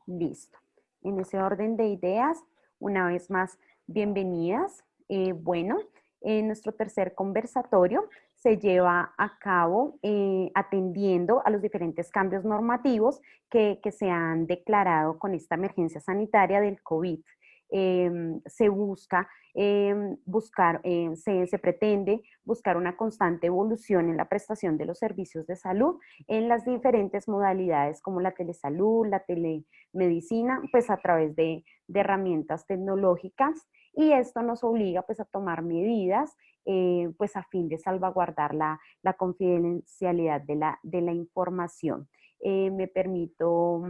Listo. En ese orden de ideas, una vez más, bienvenidas. Bueno, nuestro tercer conversatorio se lleva a cabo atendiendo a los diferentes cambios normativos que se han declarado con esta emergencia sanitaria del COVID. Se busca se pretende buscar una constante evolución en la prestación de los servicios de salud en las diferentes modalidades como la telesalud, la telemedicina, pues a través de herramientas tecnológicas, y esto nos obliga pues a tomar medidas pues a fin de salvaguardar la confidencialidad de la información. Me permito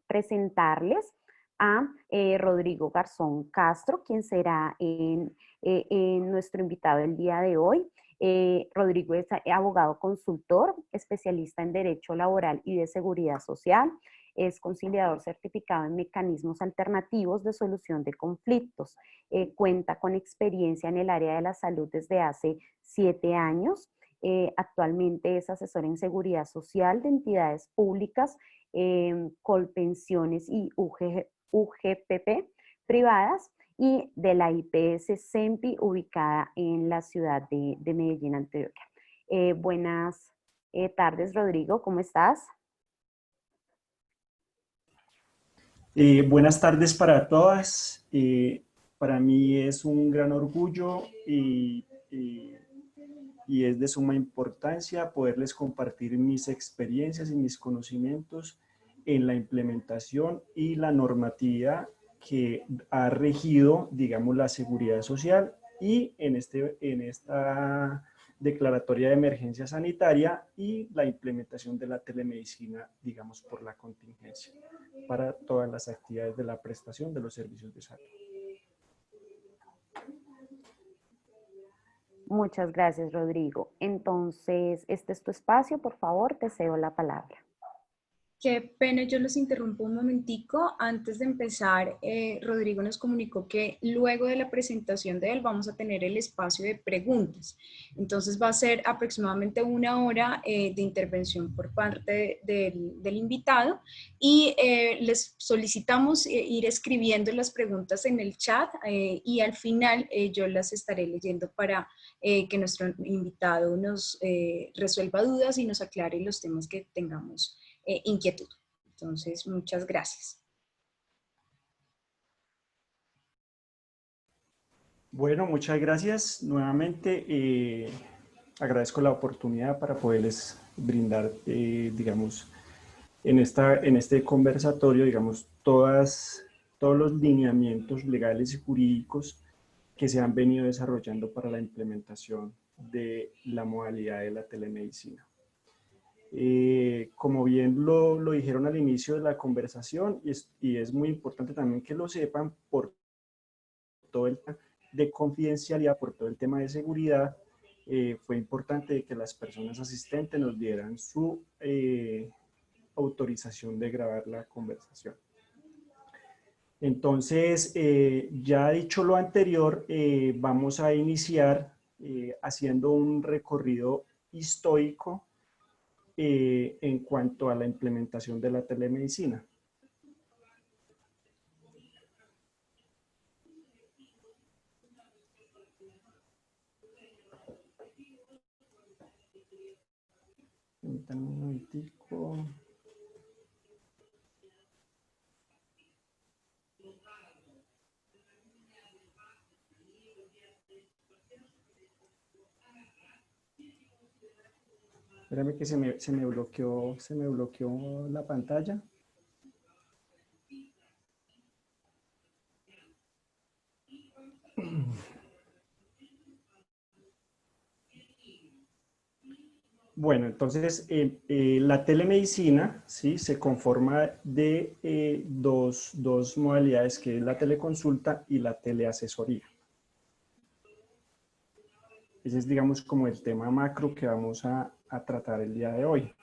presentarles a Rodrigo Garzón Castro, quien será nuestro invitado el día de hoy. Rodrigo es abogado consultor, especialista en Derecho Laboral y de Seguridad Social, es conciliador certificado en mecanismos alternativos de solución de conflictos, cuenta con experiencia en el área de la salud desde hace 7 años, actualmente es asesor en seguridad social de entidades públicas, Colpensiones y UGPP privadas, y de la IPS CEMPI ubicada en la ciudad de Medellín, Antioquia. Buenas tardes, Rodrigo, ¿cómo estás? Buenas tardes para todas. Para mí es un gran orgullo y es de suma importancia poderles compartir mis experiencias y mis conocimientos en la implementación y la normatividad que ha regido, digamos, la seguridad social y en esta declaratoria de emergencia sanitaria y la implementación de la telemedicina, digamos, por la contingencia para todas las actividades de la prestación de los servicios de salud. Muchas gracias, Rodrigo. Entonces, este es tu espacio, por favor, te cedo la palabra. Qué pena, yo los interrumpo un momentico. Antes de empezar, Rodrigo nos comunicó que luego de la presentación de él vamos a tener el espacio de preguntas. Entonces va a ser aproximadamente 1 hora de intervención por parte del invitado, y les solicitamos ir escribiendo las preguntas en el chat y al final yo las estaré leyendo para que nuestro invitado nos resuelva dudas y nos aclare los temas que tengamos inquietud. Entonces, muchas gracias. Bueno, muchas gracias. Nuevamente agradezco la oportunidad para poderles brindar, digamos, en este conversatorio, digamos, todos los lineamientos legales y jurídicos que se han venido desarrollando para la implementación de la modalidad de la telemedicina. Como bien lo dijeron al inicio de la conversación, y es muy importante también que lo sepan, por todo el tema de confidencialidad, por todo el tema de seguridad, fue importante que las personas asistentes nos dieran su autorización de grabar la conversación. Entonces, ya dicho lo anterior, vamos a iniciar haciendo un recorrido histórico en cuanto a la implementación de la telemedicina. Permítanme un momentico. Espérame que se me bloqueó la pantalla. Bueno, entonces la telemedicina, ¿sí?, se conforma de dos modalidades, que es la teleconsulta y la teleasesoría. Ese es, digamos, como el tema macro que vamos a tratar el día de hoy.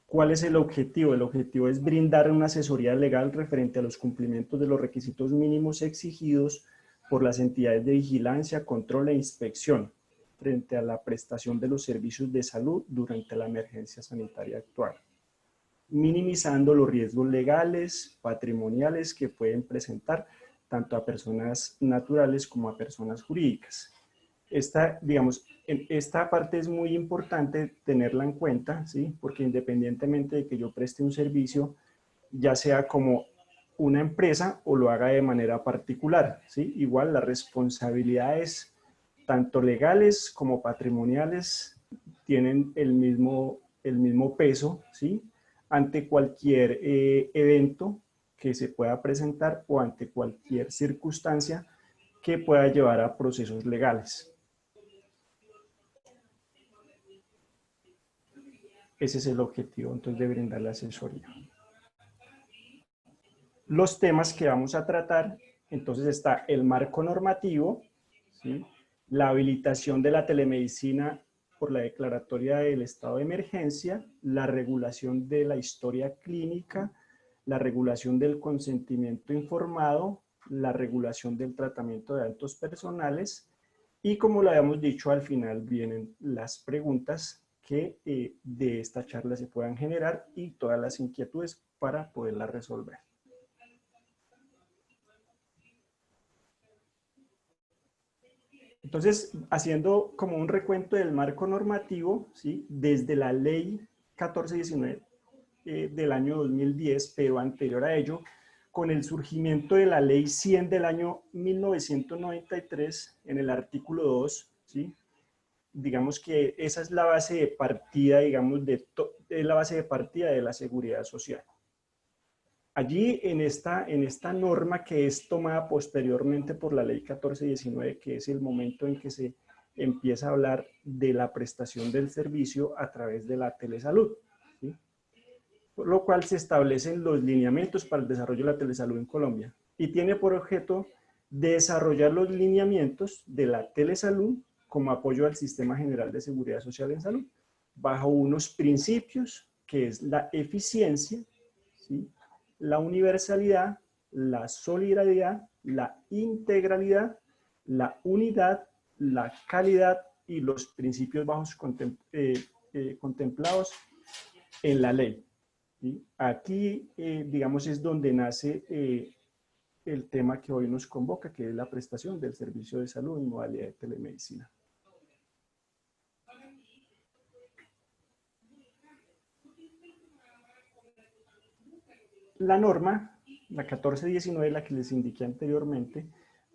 ¿Cuál es el objetivo? El objetivo es brindar una asesoría legal referente a los cumplimientos de los requisitos mínimos exigidos por las entidades de vigilancia, control e inspección frente a la prestación de los servicios de salud durante la emergencia sanitaria actual. minimizando los riesgos legales, patrimoniales que pueden presentar tanto a personas naturales como a personas jurídicas. Esta parte es muy importante tenerla en cuenta, ¿sí? Porque independientemente de que yo preste un servicio, ya sea como una empresa o lo haga de manera particular, ¿sí? Igual las responsabilidades, tanto legales como patrimoniales, tienen el mismo peso, ¿sí? Ante cualquier evento que se pueda presentar o ante cualquier circunstancia que pueda llevar a procesos legales. Ese es el objetivo, entonces, de brindar la asesoría. Los temas que vamos a tratar, entonces está el marco normativo, ¿sí? La habilitación de la telemedicina por la declaratoria del estado de emergencia, la regulación de la historia clínica, la regulación del consentimiento informado, la regulación del tratamiento de datos personales y, como lo habíamos dicho, al final vienen las preguntas que de esta charla se puedan generar y todas las inquietudes para poderlas resolver. Entonces, haciendo como un recuento del marco normativo, ¿sí? Desde la ley 1419 del año 2010, pero anterior a ello, con el surgimiento de la ley 100 del año 1993, en el artículo 2, ¿sí? Digamos que esa es la base de partida, digamos, es la base de partida de la seguridad social. Allí, en esta norma que es tomada posteriormente por la ley 1419, que es el momento en que se empieza a hablar de la prestación del servicio a través de la telesalud, ¿sí? Por lo cual se establecen los lineamientos para el desarrollo de la telesalud en Colombia y tiene por objeto desarrollar los lineamientos de la telesalud como apoyo al Sistema General de Seguridad Social en Salud, bajo unos principios que es la eficiencia, ¿sí? La universalidad, la solidaridad, la integralidad, la unidad, la calidad y los principios bajos contemplados en la ley. ¿Sí? Aquí, digamos, es donde nace el tema que hoy nos convoca, que es la prestación del servicio de salud en modalidad de telemedicina. La norma, la 1419, la que les indiqué anteriormente,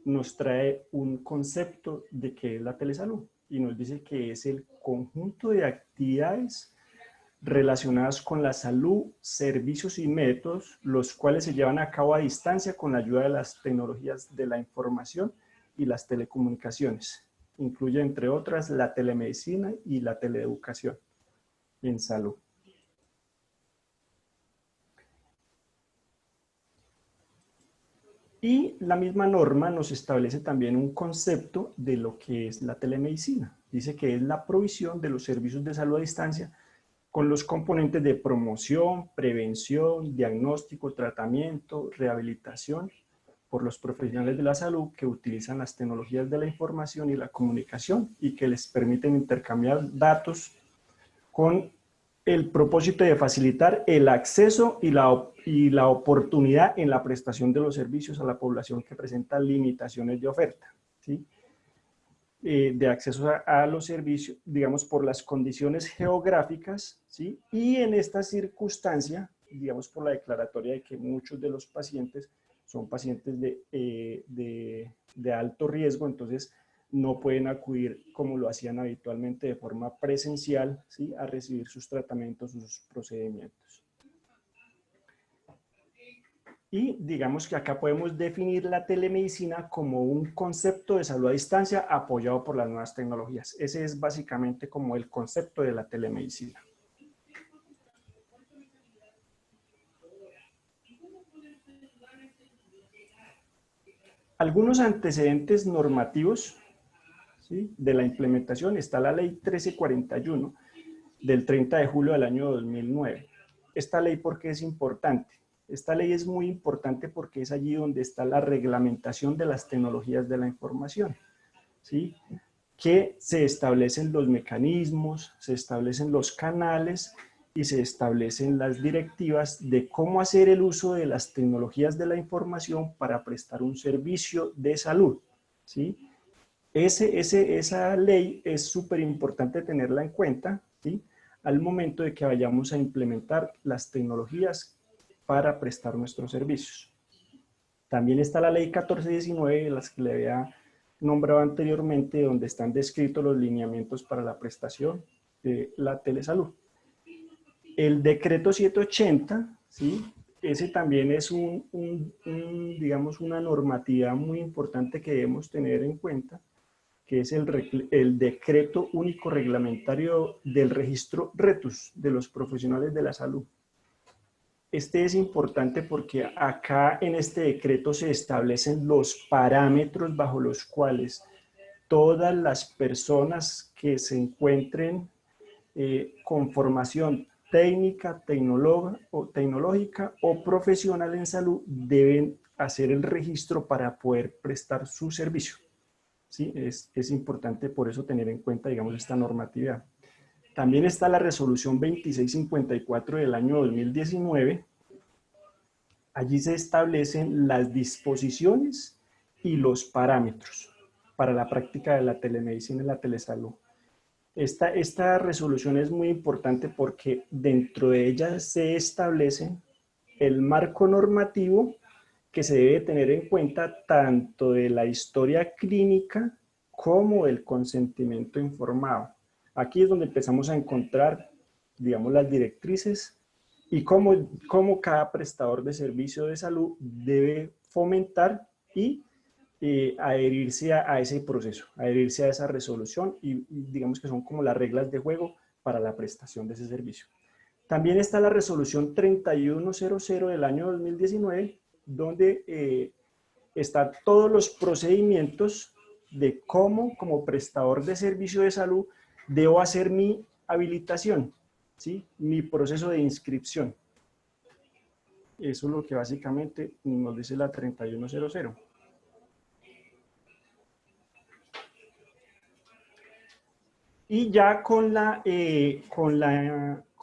nos trae un concepto de qué es la telesalud y nos dice que es el conjunto de actividades relacionadas con la salud, servicios y métodos, los cuales se llevan a cabo a distancia con la ayuda de las tecnologías de la información y las telecomunicaciones. Incluye, entre otras, la telemedicina y la teleeducación en salud. Y la misma norma nos establece también un concepto de lo que es la telemedicina. Dice que es la provisión de los servicios de salud a distancia con los componentes de promoción, prevención, diagnóstico, tratamiento, rehabilitación por los profesionales de la salud que utilizan las tecnologías de la información y la comunicación y que les permiten intercambiar datos con el propósito de facilitar el acceso y la oportunidad en la prestación de los servicios a la población que presenta limitaciones de oferta, ¿sí? De acceso a los servicios, digamos, por las condiciones geográficas, ¿sí? Y en esta circunstancia, digamos, por la declaratoria de que muchos de los pacientes son pacientes de alto riesgo, entonces no pueden acudir como lo hacían habitualmente de forma presencial, ¿sí? A recibir sus tratamientos, sus procedimientos. Y digamos que acá podemos definir la telemedicina como un concepto de salud a distancia apoyado por las nuevas tecnologías. Ese es básicamente como el concepto de la telemedicina. Algunos antecedentes normativos, ¿sí? De la implementación está la ley 1341 del 30 de julio del año 2009. Esta ley, ¿por qué es importante? Esta ley es muy importante porque es allí donde está la reglamentación de las tecnologías de la información, ¿sí? Que se establecen los mecanismos, se establecen los canales y se establecen las directivas de cómo hacer el uso de las tecnologías de la información para prestar un servicio de salud, ¿sí? Esa ley es súper importante tenerla en cuenta, ¿sí? Al momento de que vayamos a implementar las tecnologías para prestar nuestros servicios. También está la ley 1419, las que le había nombrado anteriormente, donde están descritos los lineamientos para la prestación de la telesalud. El decreto 780, ¿sí? Ese también es digamos, una normatividad muy importante que debemos tener en cuenta, que es el decreto único reglamentario del registro RETUS de los profesionales de la salud. Este es importante porque acá en este decreto se establecen los parámetros bajo los cuales todas las personas que se encuentren con formación técnica, tecnológica o profesional en salud deben hacer el registro para poder prestar su servicio. ¿Sí? Es importante por eso tener en cuenta, digamos, esta normatividad. También está la resolución 2654 del año 2019. Allí se establecen las disposiciones y los parámetros para la práctica de la telemedicina y la telesalud. Esta resolución es muy importante porque dentro de ella se establece el marco normativo que se debe tener en cuenta tanto de la historia clínica como del consentimiento informado. Aquí es donde empezamos a encontrar, digamos, las directrices y cómo cada prestador de servicio de salud debe fomentar y adherirse a ese proceso, adherirse a esa resolución y digamos que son como las reglas de juego para la prestación de ese servicio. También está la resolución 3100 del año 2019, donde están todos los procedimientos de cómo, como prestador de servicio de salud, debo hacer mi habilitación, ¿sí? Mi proceso de inscripción. Eso es lo que básicamente nos dice la 3100. Y ya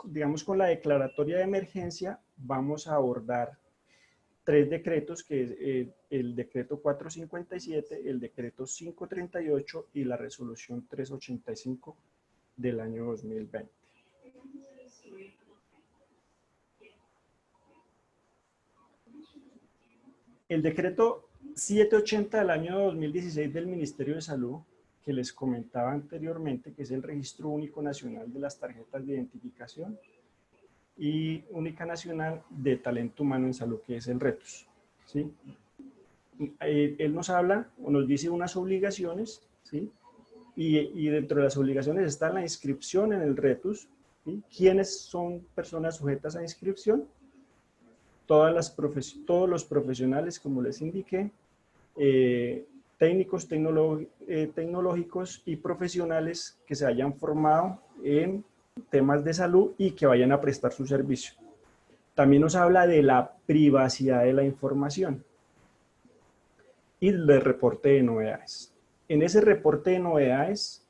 digamos, con la declaratoria de emergencia, vamos a abordar 3 decretos, que es el decreto 457, el decreto 538 y la resolución 385 del año 2020. El decreto 780 del año 2016 del Ministerio de Salud, que les comentaba anteriormente, que es el Registro Único Nacional de las Tarjetas de Identificación y Única Nacional de Talento Humano en Salud, que es el RETUS, ¿sí? Él nos habla o nos dice unas obligaciones, ¿sí? Y dentro de las obligaciones está la inscripción en el RETUS, ¿sí? ¿Quiénes son personas sujetas a inscripción? Todos los profesionales, como les indiqué, técnicos tecnológicos y profesionales que se hayan formado en temas de salud y que vayan a prestar su servicio. También nos habla de la privacidad de la información y del reporte de novedades. En ese reporte de novedades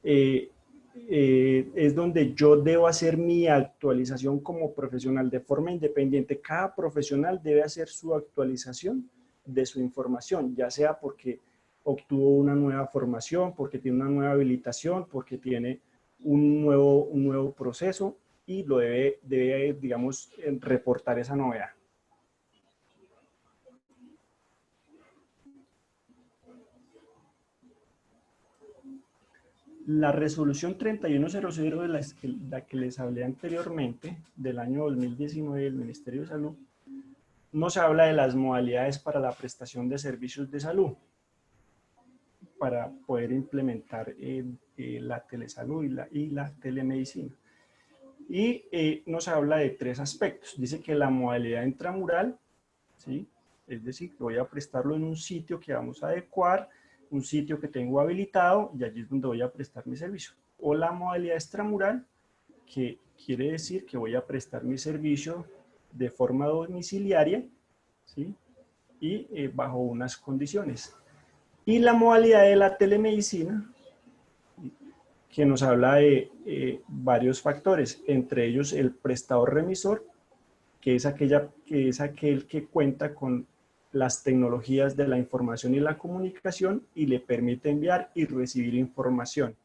es donde yo debo hacer mi actualización como profesional de forma independiente. Cada profesional debe hacer su actualización de su información, ya sea porque obtuvo una nueva formación, porque tiene una nueva habilitación, porque tiene un nuevo proceso y lo debe, digamos, reportar esa novedad. La resolución 3100 de la que les hablé anteriormente, del año 2019 del Ministerio de Salud, nos habla de las modalidades para la prestación de servicios de salud, para poder implementar la telesalud y la telemedicina. Y nos habla de 3 aspectos. Dice que la modalidad intramural, ¿sí? Es decir, que voy a prestarlo en un sitio que vamos a adecuar, un sitio que tengo habilitado y allí es donde voy a prestar mi servicio. O la modalidad extramural, que quiere decir que voy a prestar mi servicio de forma domiciliaria, ¿sí? Y bajo unas condiciones. Y la modalidad de la telemedicina, que nos habla de varios factores, entre ellos el prestador remisor, que es aquel que cuenta con las tecnologías de la información y la comunicación y le permite enviar y recibir información.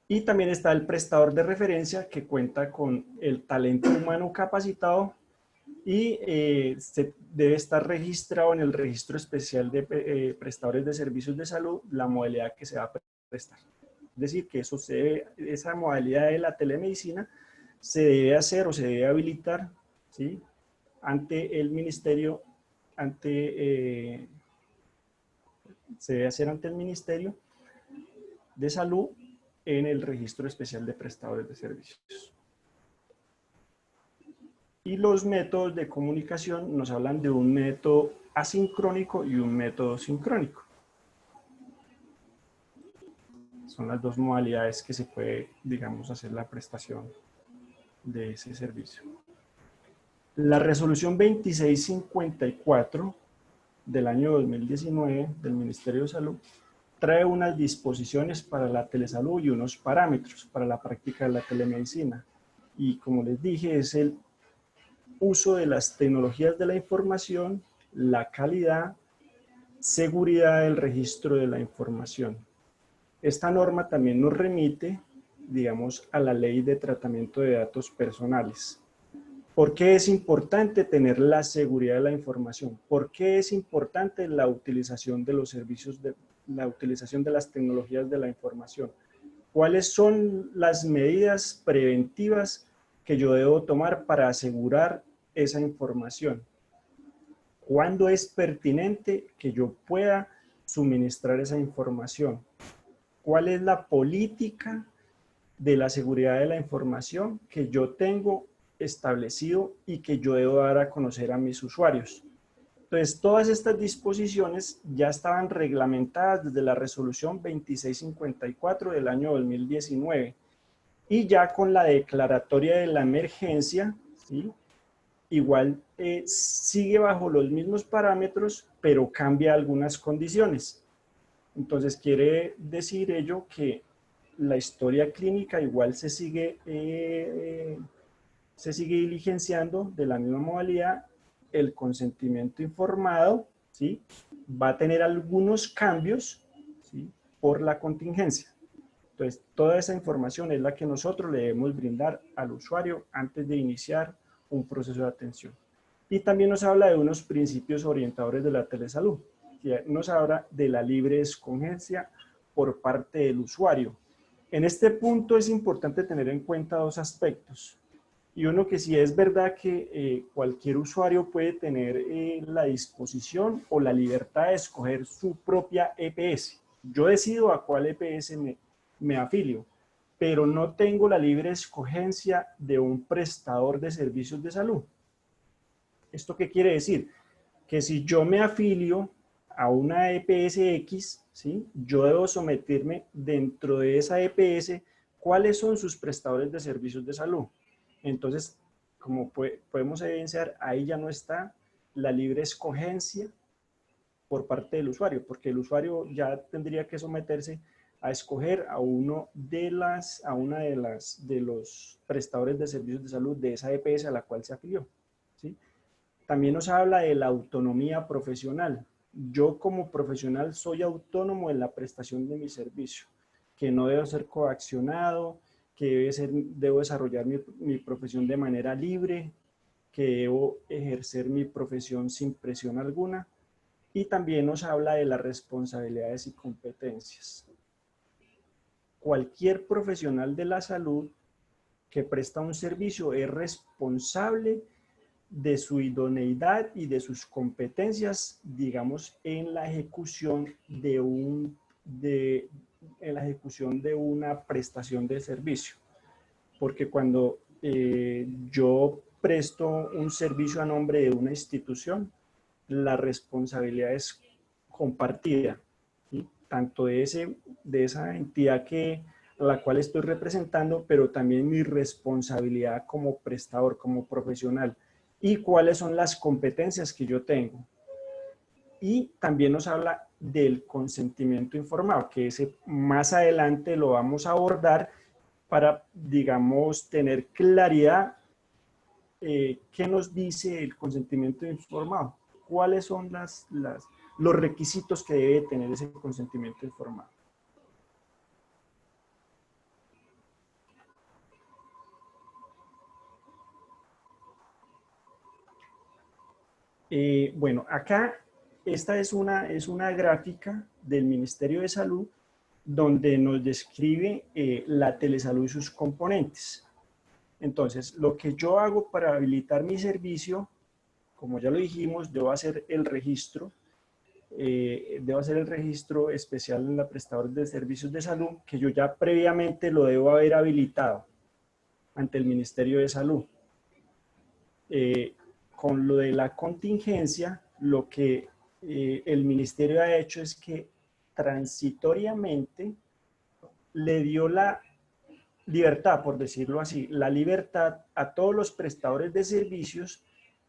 Y también está el prestador de referencia, que cuenta con el talento humano capacitado y debe estar registrado en el registro especial de prestadores de servicios de salud la modalidad que se va a prestar. Es decir, que esa modalidad de la telemedicina se debe hacer o se debe habilitar, ¿sí?, ante el ministerio, se debe hacer ante el Ministerio de Salud en el registro especial de prestadores de servicios. Y los métodos de comunicación nos hablan de un método asincrónico y un método sincrónico. Son las dos modalidades que se puede, digamos, hacer la prestación de ese servicio. La resolución 2654 del año 2019 del Ministerio de Salud trae unas disposiciones para la telesalud y unos parámetros para la práctica de la telemedicina. Y como les dije, es el uso de las tecnologías de la información, la calidad, seguridad del registro de la información. Esta norma también nos remite, digamos, a la Ley de Tratamiento de Datos Personales. ¿Por qué es importante tener la seguridad de la información? ¿Por qué es importante la utilización de los servicios, la utilización de las tecnologías de la información? ¿Cuáles son las medidas preventivas que yo debo tomar para asegurar esa información? ¿Cuándo es pertinente que yo pueda suministrar esa información? ¿Cuál es la política de la seguridad de la información que yo tengo establecido y que yo debo dar a conocer a mis usuarios? Entonces, todas estas disposiciones ya estaban reglamentadas desde la resolución 2654 del año 2019 y ya con la declaratoria de la emergencia, ¿sí?, igual sigue bajo los mismos parámetros, pero cambia algunas condiciones. Entonces, quiere decir ello que la historia clínica igual se sigue diligenciando de la misma modalidad. El consentimiento informado, ¿sí?, va a tener algunos cambios, ¿sí?, por la contingencia. Entonces, toda esa información es la que nosotros le debemos brindar al usuario antes de iniciar un proceso de atención. Y también nos habla de unos principios orientadores de la telesalud, que nos habla de la libre escogencia por parte del usuario. En este punto es importante tener en cuenta dos aspectos. Y uno, que sí es verdad que cualquier usuario puede tener la disposición o la libertad de escoger su propia EPS. Yo decido a cuál EPS me afilio, pero no tengo la libre escogencia de un prestador de servicios de salud. ¿Esto qué quiere decir? Que si yo me afilio a una EPS X, ¿sí?, yo debo someterme dentro de esa EPS cuáles son sus prestadores de servicios de salud. Entonces, como podemos evidenciar, ahí ya no está la libre escogencia por parte del usuario, porque el usuario ya tendría que someterse a escoger a una de los prestadores de servicios de salud de esa EPS a la cual se afilió, ¿sí? También nos habla de la autonomía profesional. Yo como profesional soy autónomo en la prestación de mi servicio, que no debo ser coaccionado, que debo desarrollar mi profesión de manera libre, que debo ejercer mi profesión sin presión alguna. Y también nos habla de las responsabilidades y competencias. Cualquier profesional de la salud que presta un servicio es responsable de su idoneidad y de sus competencias, digamos, en la ejecución de una prestación de servicio. Porque cuando yo presto un servicio a nombre de una institución, la responsabilidad es compartida, ¿sí?, tanto de esa entidad a la cual estoy representando, pero también mi responsabilidad como prestador, como profesional, y cuáles son las competencias que yo tengo. Y también nos habla del consentimiento informado, que ese más adelante lo vamos a abordar para, digamos, tener claridad qué nos dice el consentimiento informado, cuáles son los requisitos que debe tener ese consentimiento informado. Bueno, acá esta es una gráfica del Ministerio de Salud donde nos describe la telesalud y sus componentes. Entonces, lo que yo hago para habilitar mi servicio, como ya lo dijimos, debo hacer el registro especial en la prestadora de servicios de salud, que yo ya previamente lo debo haber habilitado ante el Ministerio de Salud. Con lo de la contingencia, lo que el ministerio ha hecho es que transitoriamente le dio la libertad, por decirlo así, la libertad a todos los prestadores de servicios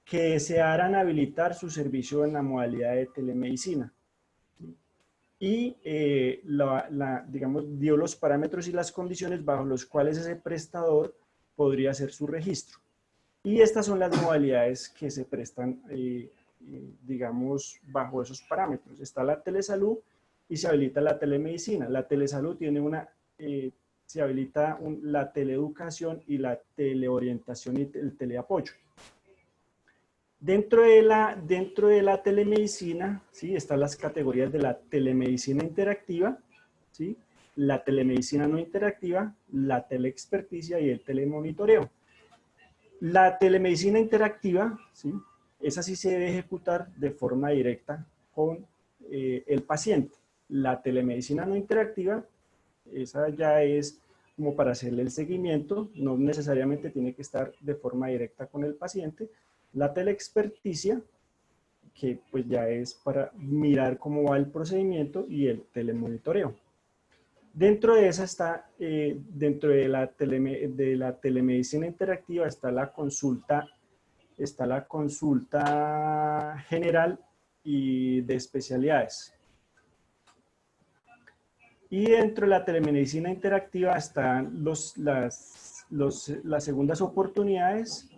que desearan habilitar su servicio en la modalidad de telemedicina. Y, digamos, dio los parámetros y las condiciones bajo los cuales ese prestador podría hacer su registro. Y estas son las modalidades que se prestan, digamos, bajo esos parámetros. Está la telesalud y se habilita la telemedicina. La telesalud tiene se habilita la teleeducación y la teleorientación y el teleapoyo. Dentro de la telemedicina, ¿sí? Están las categorías de la telemedicina interactiva, ¿sí? La telemedicina no interactiva, la teleexperticia y el telemonitoreo. La telemedicina interactiva, ¿sí? Esa sí se debe ejecutar de forma directa con el paciente. La telemedicina no interactiva, esa ya es como para hacerle el seguimiento, no necesariamente tiene que estar de forma directa con el paciente. La teleexperticia, que pues ya es para mirar cómo va el procedimiento, y el telemonitoreo. Dentro de esa está, dentro de la telemedicina interactiva está la consulta general y de especialidades. Y dentro de la telemedicina interactiva están las segundas oportunidades,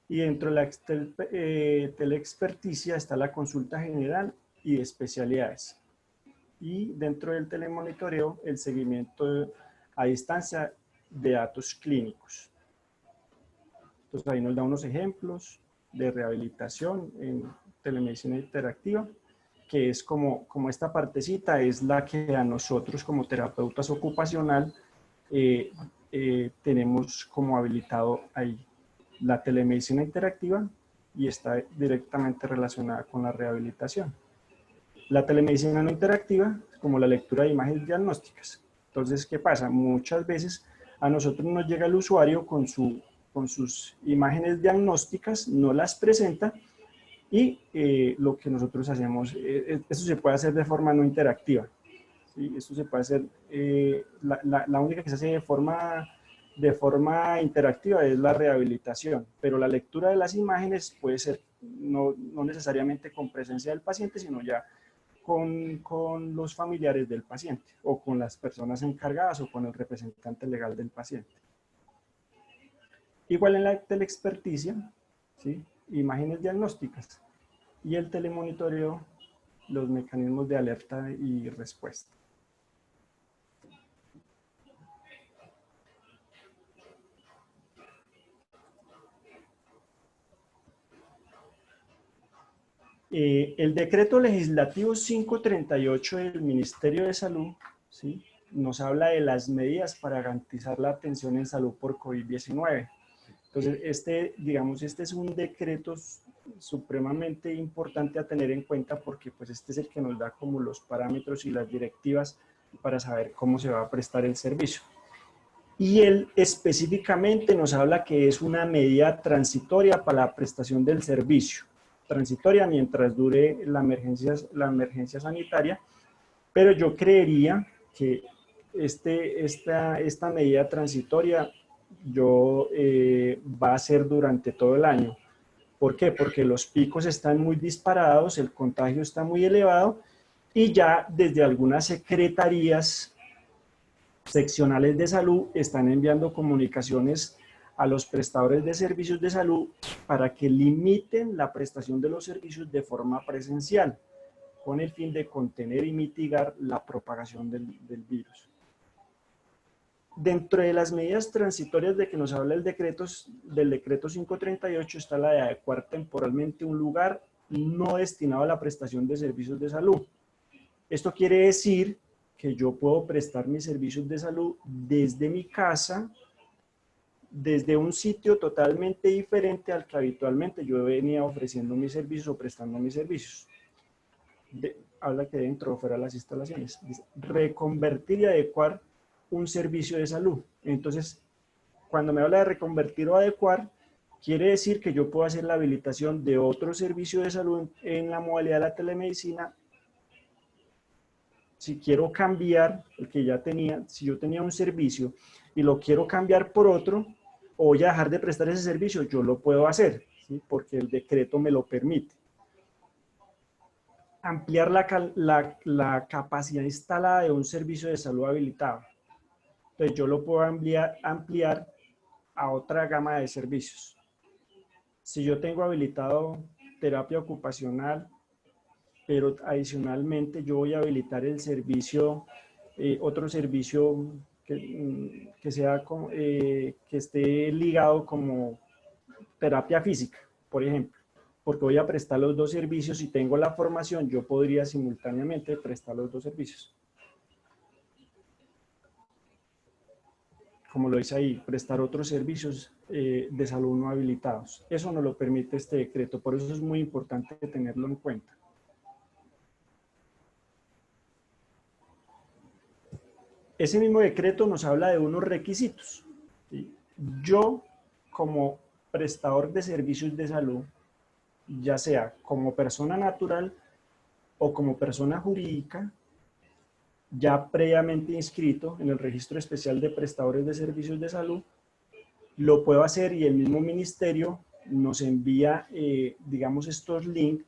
y dentro de la teleexperticia está la consulta general y de especialidades. Y dentro del telemonitoreo, el seguimiento a distancia de datos clínicos. Entonces ahí nos da unos ejemplos de rehabilitación en telemedicina interactiva, que es como esta partecita es la que a nosotros como terapeutas ocupacional tenemos como habilitado ahí. La telemedicina interactiva, y está directamente relacionada con la rehabilitación. La telemedicina no interactiva, como la lectura de imágenes diagnósticas. Entonces, ¿qué pasa? Muchas veces a nosotros nos llega el usuario con sus imágenes diagnósticas, no las presenta, y lo que nosotros hacemos, eso se puede hacer de forma no interactiva. ¿Sí? Eso se puede hacer, la única que se hace de forma interactiva es la rehabilitación, pero la lectura de las imágenes puede ser no necesariamente con presencia del paciente, sino ya con los familiares del paciente, o con las personas encargadas, o con el representante legal del paciente. Igual en la teleexperticia, ¿sí? Imágenes diagnósticas, y el telemonitoreo, los mecanismos de alerta y respuesta. El decreto legislativo 538 del Ministerio de Salud, ¿sí? Nos habla de las medidas para garantizar la atención en salud por COVID-19. Entonces, este es un decreto supremamente importante a tener en cuenta, porque pues este es el que nos da como los parámetros y las directivas para saber cómo se va a prestar el servicio. Y él específicamente nos habla que es una medida transitoria para la prestación del servicio. Transitoria mientras dure la emergencia sanitaria, pero yo creería que esta medida transitoria va a ser durante todo el año. ¿Por qué? Porque los picos están muy disparados, el contagio está muy elevado, Y ya desde algunas secretarías seccionales de salud están enviando comunicaciones a los prestadores de servicios de salud para que limiten la prestación de los servicios de forma presencial, con el fin de contener y mitigar la propagación del virus. Dentro de las medidas transitorias de que nos habla del decreto 538 está la de adecuar temporalmente un lugar no destinado a la prestación de servicios de salud. Esto quiere decir que yo puedo prestar mis servicios de salud desde mi casa, desde un sitio totalmente diferente al que habitualmente yo venía ofreciendo mis servicios o prestando mis servicios. Habla que dentro o fuera de las instalaciones. Dice, reconvertir y adecuar un servicio de salud. Entonces, cuando me habla de reconvertir o adecuar, quiere decir que yo puedo hacer la habilitación de otro servicio de salud en la modalidad de la telemedicina. Si quiero cambiar el que ya tenía, si yo tenía un servicio y lo quiero cambiar por otro, o voy a dejar de prestar ese servicio, yo lo puedo hacer, ¿sí? Porque el decreto me lo permite. Ampliar la capacidad instalada de un servicio de salud habilitado. Entonces yo lo puedo ampliar a otra gama de servicios. Si yo tengo habilitado terapia ocupacional, pero adicionalmente yo voy a habilitar el servicio, otro servicio que sea que esté ligado como terapia física, por ejemplo, porque voy a prestar los dos servicios y tengo la formación, yo podría simultáneamente prestar los dos servicios. Como lo dice ahí, prestar otros servicios de salud no habilitados. Eso no lo permite este decreto, por eso es muy importante tenerlo en cuenta. Ese mismo decreto nos habla de unos requisitos. ¿Sí? Yo, como prestador de servicios de salud, ya sea como persona natural o como persona jurídica, ya previamente inscrito en el Registro Especial de Prestadores de Servicios de Salud, lo puedo hacer y el mismo ministerio nos envía, digamos, estos links.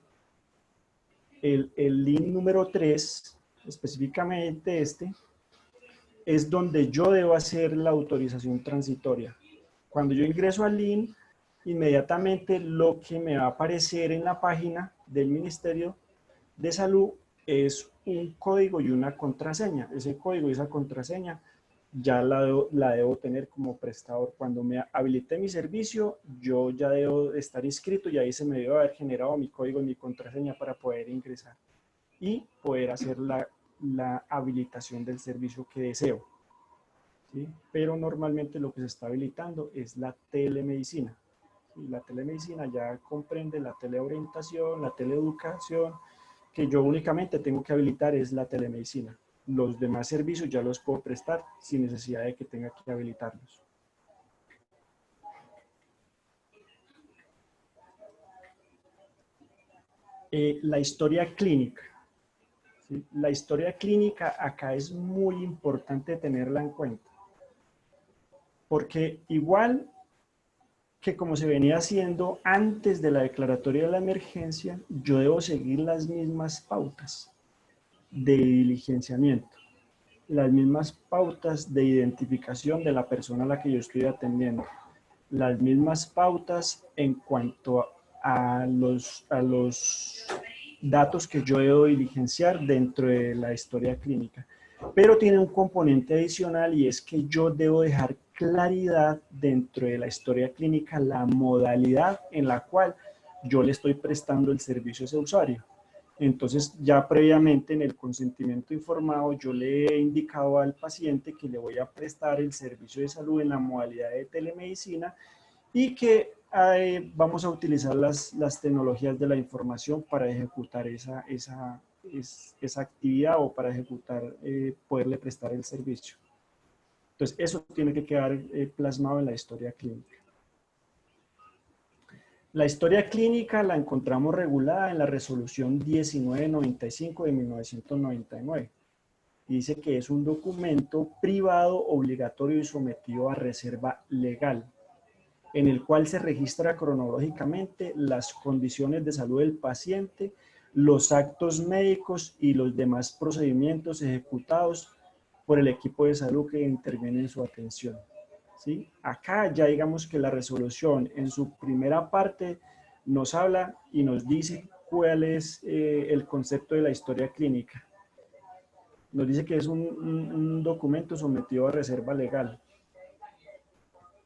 El link número 3, específicamente este, es donde yo debo hacer la autorización transitoria. Cuando yo ingreso al link, inmediatamente lo que me va a aparecer en la página del Ministerio de Salud es un código y una contraseña. Ese código y esa contraseña ya la debo tener como prestador. Cuando me habilite mi servicio, yo ya debo estar inscrito y ahí se me debe haber generado mi código y mi contraseña para poder ingresar y poder hacer la habilitación del servicio que deseo. ¿Sí? Pero normalmente lo que se está habilitando es la telemedicina. ¿Sí? La telemedicina ya comprende la teleorientación, la teleeducación, que yo únicamente tengo que habilitar es la telemedicina. Los demás servicios ya los puedo prestar sin necesidad de que tenga que habilitarlos. La historia clínica. ¿Sí? La historia clínica acá es muy importante tenerla en cuenta. Porque igual que como se venía haciendo antes de la declaratoria de la emergencia, yo debo seguir las mismas pautas de diligenciamiento, las mismas pautas de identificación de la persona a la que yo estoy atendiendo, las mismas pautas en cuanto a los datos que yo debo diligenciar dentro de la historia clínica. Pero tiene un componente adicional y es que yo debo dejar claridad dentro de la historia clínica la modalidad en la cual yo le estoy prestando el servicio a ese usuario. Entonces, ya previamente en el consentimiento informado, yo le he indicado al paciente que le voy a prestar el servicio de salud en la modalidad de telemedicina y que vamos a utilizar las tecnologías de la información para ejecutar esa actividad o para ejecutar, poderle prestar el servicio. Entonces, eso tiene que quedar plasmado en la historia clínica. La historia clínica la encontramos regulada en la resolución 1995 de 1999. Dice que es un documento privado obligatorio y sometido a reserva legal, en el cual se registra cronológicamente las condiciones de salud del paciente los actos médicos y los demás procedimientos ejecutados por el equipo de salud que interviene en su atención. ¿Sí? Acá ya digamos que la resolución en su primera parte nos habla y nos dice cuál es el concepto de la historia clínica. Nos dice que es un documento sometido a reserva legal.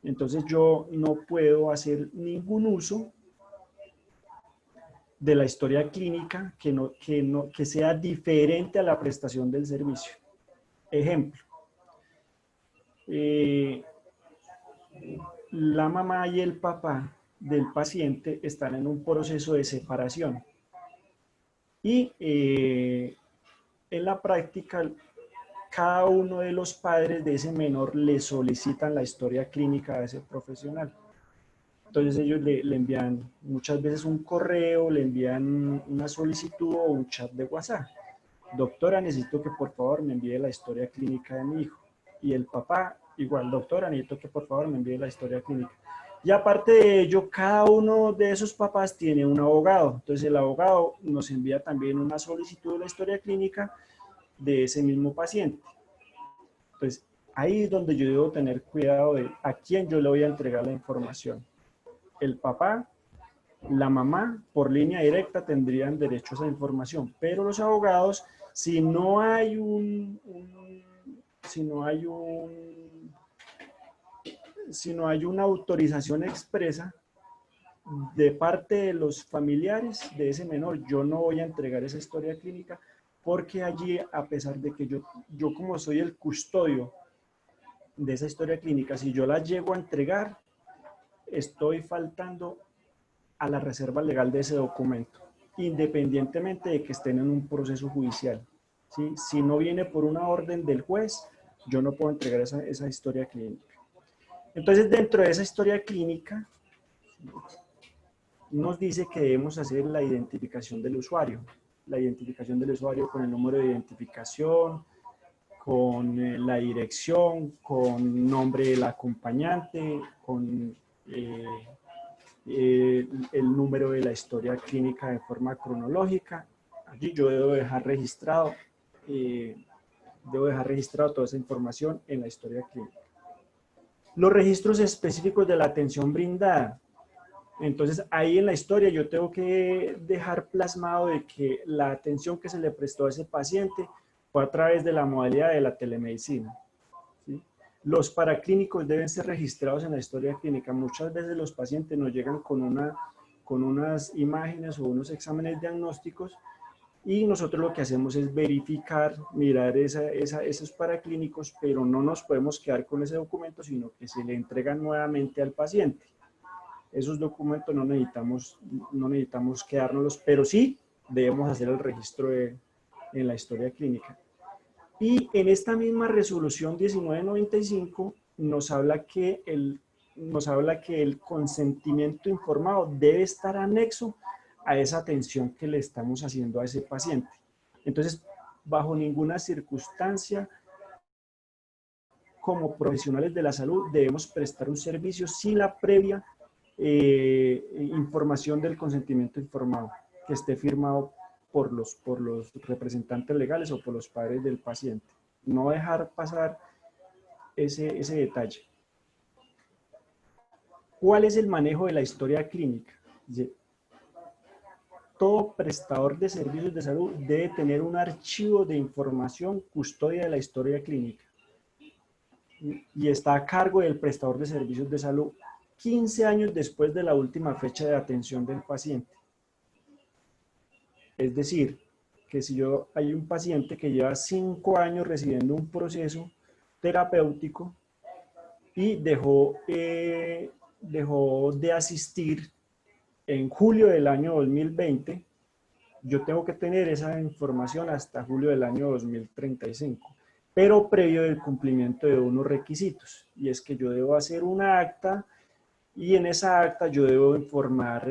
Entonces yo no puedo hacer ningún uso de la historia clínica que sea diferente a la prestación del servicio. Ejemplo, la mamá y el papá del paciente están en un proceso de separación y en la práctica cada uno de los padres de ese menor le solicitan la historia clínica a ese profesional. Entonces ellos le envían muchas veces un correo, le envían una solicitud o un chat de WhatsApp. Doctora, necesito que por favor me envíe la historia clínica de mi hijo. Y el papá, igual, doctora, necesito que por favor me envíe la historia clínica. Y aparte de ello, cada uno de esos papás tiene un abogado. Entonces el abogado nos envía también una solicitud de la historia clínica de ese mismo paciente. Entonces ahí es donde yo debo tener cuidado de a quién yo le voy a entregar la información. El papá, la mamá, por línea directa tendrían derecho a esa información, pero los abogados, si no hay una autorización expresa de parte de los familiares de ese menor, yo no voy a entregar esa historia clínica, porque allí, a pesar de que yo como soy el custodio de esa historia clínica, si yo la llego a entregar, estoy faltando a la reserva legal de ese documento, independientemente de que estén en un proceso judicial. ¿Sí? Si no viene por una orden del juez, yo no puedo entregar esa historia clínica. Entonces, dentro de esa historia clínica, nos dice que debemos hacer la identificación del usuario. La identificación del usuario con el número de identificación, con la dirección, con nombre del acompañante, con el número de la historia clínica de forma cronológica. Allí yo debo dejar registrado toda esa información en la historia clínica. Los registros específicos de la atención brindada. Entonces ahí en la historia yo tengo que dejar plasmado de que la atención que se le prestó a ese paciente fue a través de la modalidad de la telemedicina. ¿Sí? Los paraclínicos deben ser registrados en la historia clínica. Muchas veces los pacientes nos llegan con unas imágenes o unos exámenes diagnósticos y nosotros lo que hacemos es verificar, mirar esos paraclínicos, pero no nos podemos quedar con ese documento, sino que se le entregan nuevamente al paciente. Esos documentos no necesitamos quedárnoslos, pero sí debemos hacer el registro en la historia clínica. Y en esta misma resolución 1995 nos habla que el consentimiento informado debe estar anexo a esa atención que le estamos haciendo a ese paciente. Entonces, bajo ninguna circunstancia, como profesionales de la salud, debemos prestar un servicio sin la previa información del consentimiento informado, que esté firmado por los representantes legales o por los padres del paciente. No dejar pasar ese detalle. ¿Cuál es el manejo de la historia clínica? Todo prestador de servicios de salud debe tener un archivo de información custodia de la historia clínica y está a cargo del prestador de servicios de salud 15 años después de la última fecha de atención del paciente. Es decir, que si hay un paciente que lleva 5 años recibiendo un proceso terapéutico y dejó de asistir en julio del año 2020, yo tengo que tener esa información hasta julio del año 2035, pero previo del cumplimiento de unos requisitos, y es que yo debo hacer una acta y en esa acta yo debo informar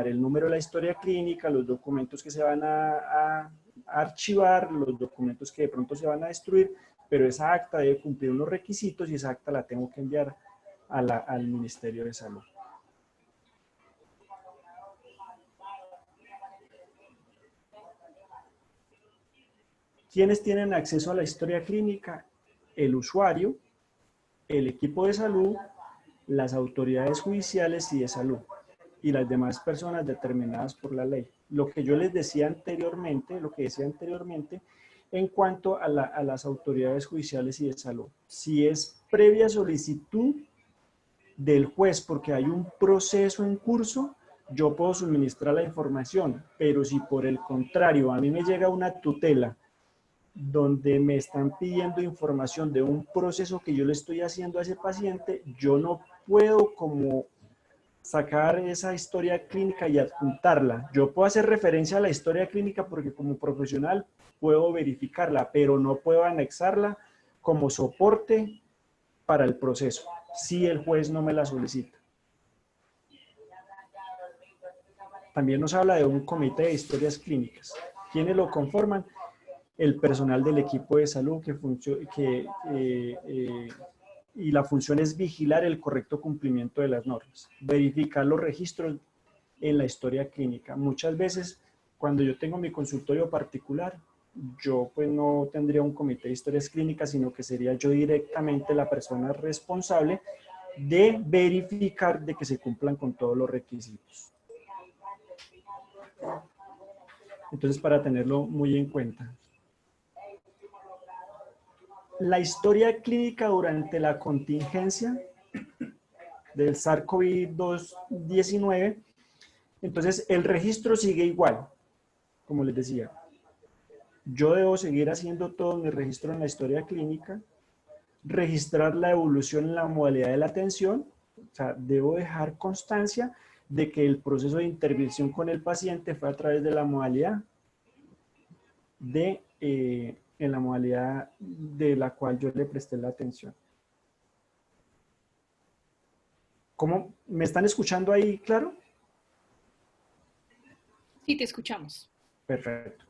el número de la historia clínica, los documentos que se van a archivar, los documentos que de pronto se van a destruir, pero esa acta debe cumplir unos requisitos y esa acta la tengo que enviar al Ministerio de Salud. ¿Quiénes tienen acceso a la historia clínica? El usuario, el equipo de salud, las autoridades judiciales y de salud, y las demás personas determinadas por la ley. Lo que yo les decía anteriormente, en cuanto a las autoridades judiciales y de salud. Si es previa solicitud del juez porque hay un proceso en curso, yo puedo suministrar la información, pero si por el contrario a mí me llega una tutela donde me están pidiendo información de un proceso que yo le estoy haciendo a ese paciente, yo no puedo como sacar esa historia clínica y adjuntarla. Yo puedo hacer referencia a la historia clínica porque como profesional puedo verificarla, pero no puedo anexarla como soporte para el proceso, si el juez no me la solicita. También nos habla de un comité de historias clínicas. ¿Quiénes lo conforman? El personal del equipo de salud y la función es vigilar el correcto cumplimiento de las normas, verificar los registros en la historia clínica. Muchas veces, cuando yo tengo mi consultorio particular, yo pues no tendría un comité de historias clínicas, sino que sería yo directamente la persona responsable de verificar de que se cumplan con todos los requisitos. Entonces, para tenerlo muy en cuenta. La historia clínica durante la contingencia del SARS-CoV-2-19, entonces el registro sigue igual, como les decía. Yo debo seguir haciendo todo mi registro en la historia clínica, registrar la evolución en la modalidad de la atención, o sea, debo dejar constancia de que el proceso de intervención con el paciente fue a través de la modalidad en la modalidad de la cual yo le presté la atención. ¿Cómo? ¿Me están escuchando ahí, claro? Sí, te escuchamos. Perfecto.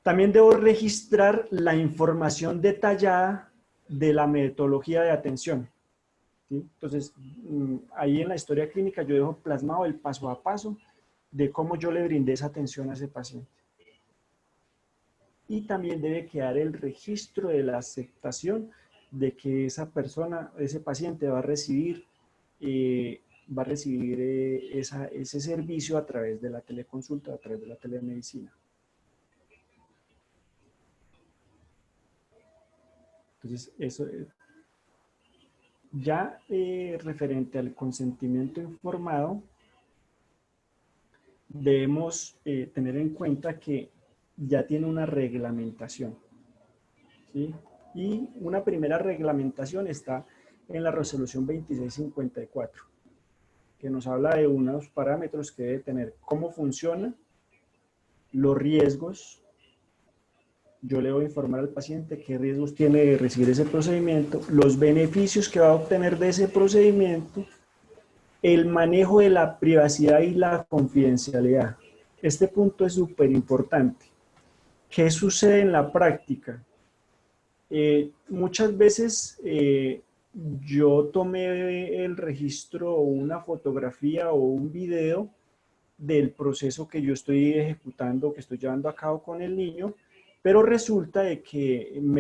También debo registrar la información detallada de la metodología de atención. ¿Sí? Entonces, ahí en la historia clínica yo dejo plasmado el paso a paso de cómo yo le brindé esa atención a ese paciente. Y también debe quedar el registro de la aceptación de que esa persona, ese paciente va a recibir ese servicio a través de la teleconsulta, a través de la telemedicina. Entonces, eso es. Ya referente al consentimiento informado, debemos tener en cuenta que ya tiene una reglamentación, ¿sí? Y una primera reglamentación está en la resolución 2654, que nos habla de unos parámetros que debe tener, cómo funciona, los riesgos. Yo le voy a informar al paciente qué riesgos tiene de recibir ese procedimiento, los beneficios que va a obtener de ese procedimiento, el manejo de la privacidad y la confidencialidad. Este punto es súper importante. ¿Qué sucede en la práctica? Muchas veces yo tomé el registro o una fotografía o un video del proceso que yo estoy ejecutando, que estoy llevando a cabo con el niño, pero resulta de que no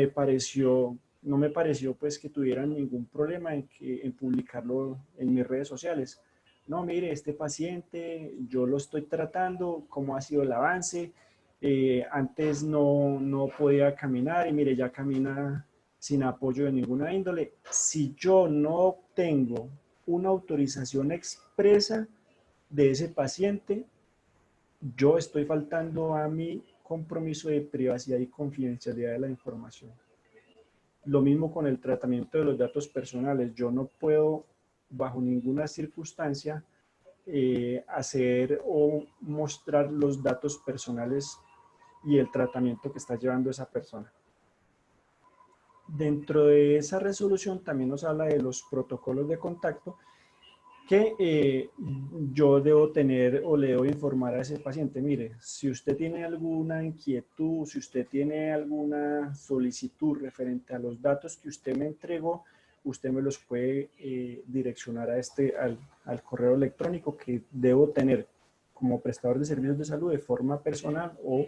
me pareció pues que tuvieran ningún problema en publicarlo en mis redes sociales. No, mire, este paciente, yo lo estoy tratando, cómo ha sido el avance, antes no podía caminar y mire, ya camina sin apoyo de ninguna índole. Si yo no obtengo una autorización expresa de ese paciente, yo estoy faltando a mi compromiso de privacidad y confidencialidad de la información. Lo mismo con el tratamiento de los datos personales. Yo no puedo, bajo ninguna circunstancia, hacer o mostrar los datos personales y el tratamiento que está llevando esa persona. Dentro de esa resolución también nos habla de los protocolos de contacto que yo debo tener o le debo informar a ese paciente. Mire, si usted tiene alguna inquietud, si usted tiene alguna solicitud referente a los datos que usted me entregó, usted me los puede direccionar al correo electrónico que debo tener como prestador de servicios de salud de forma personal o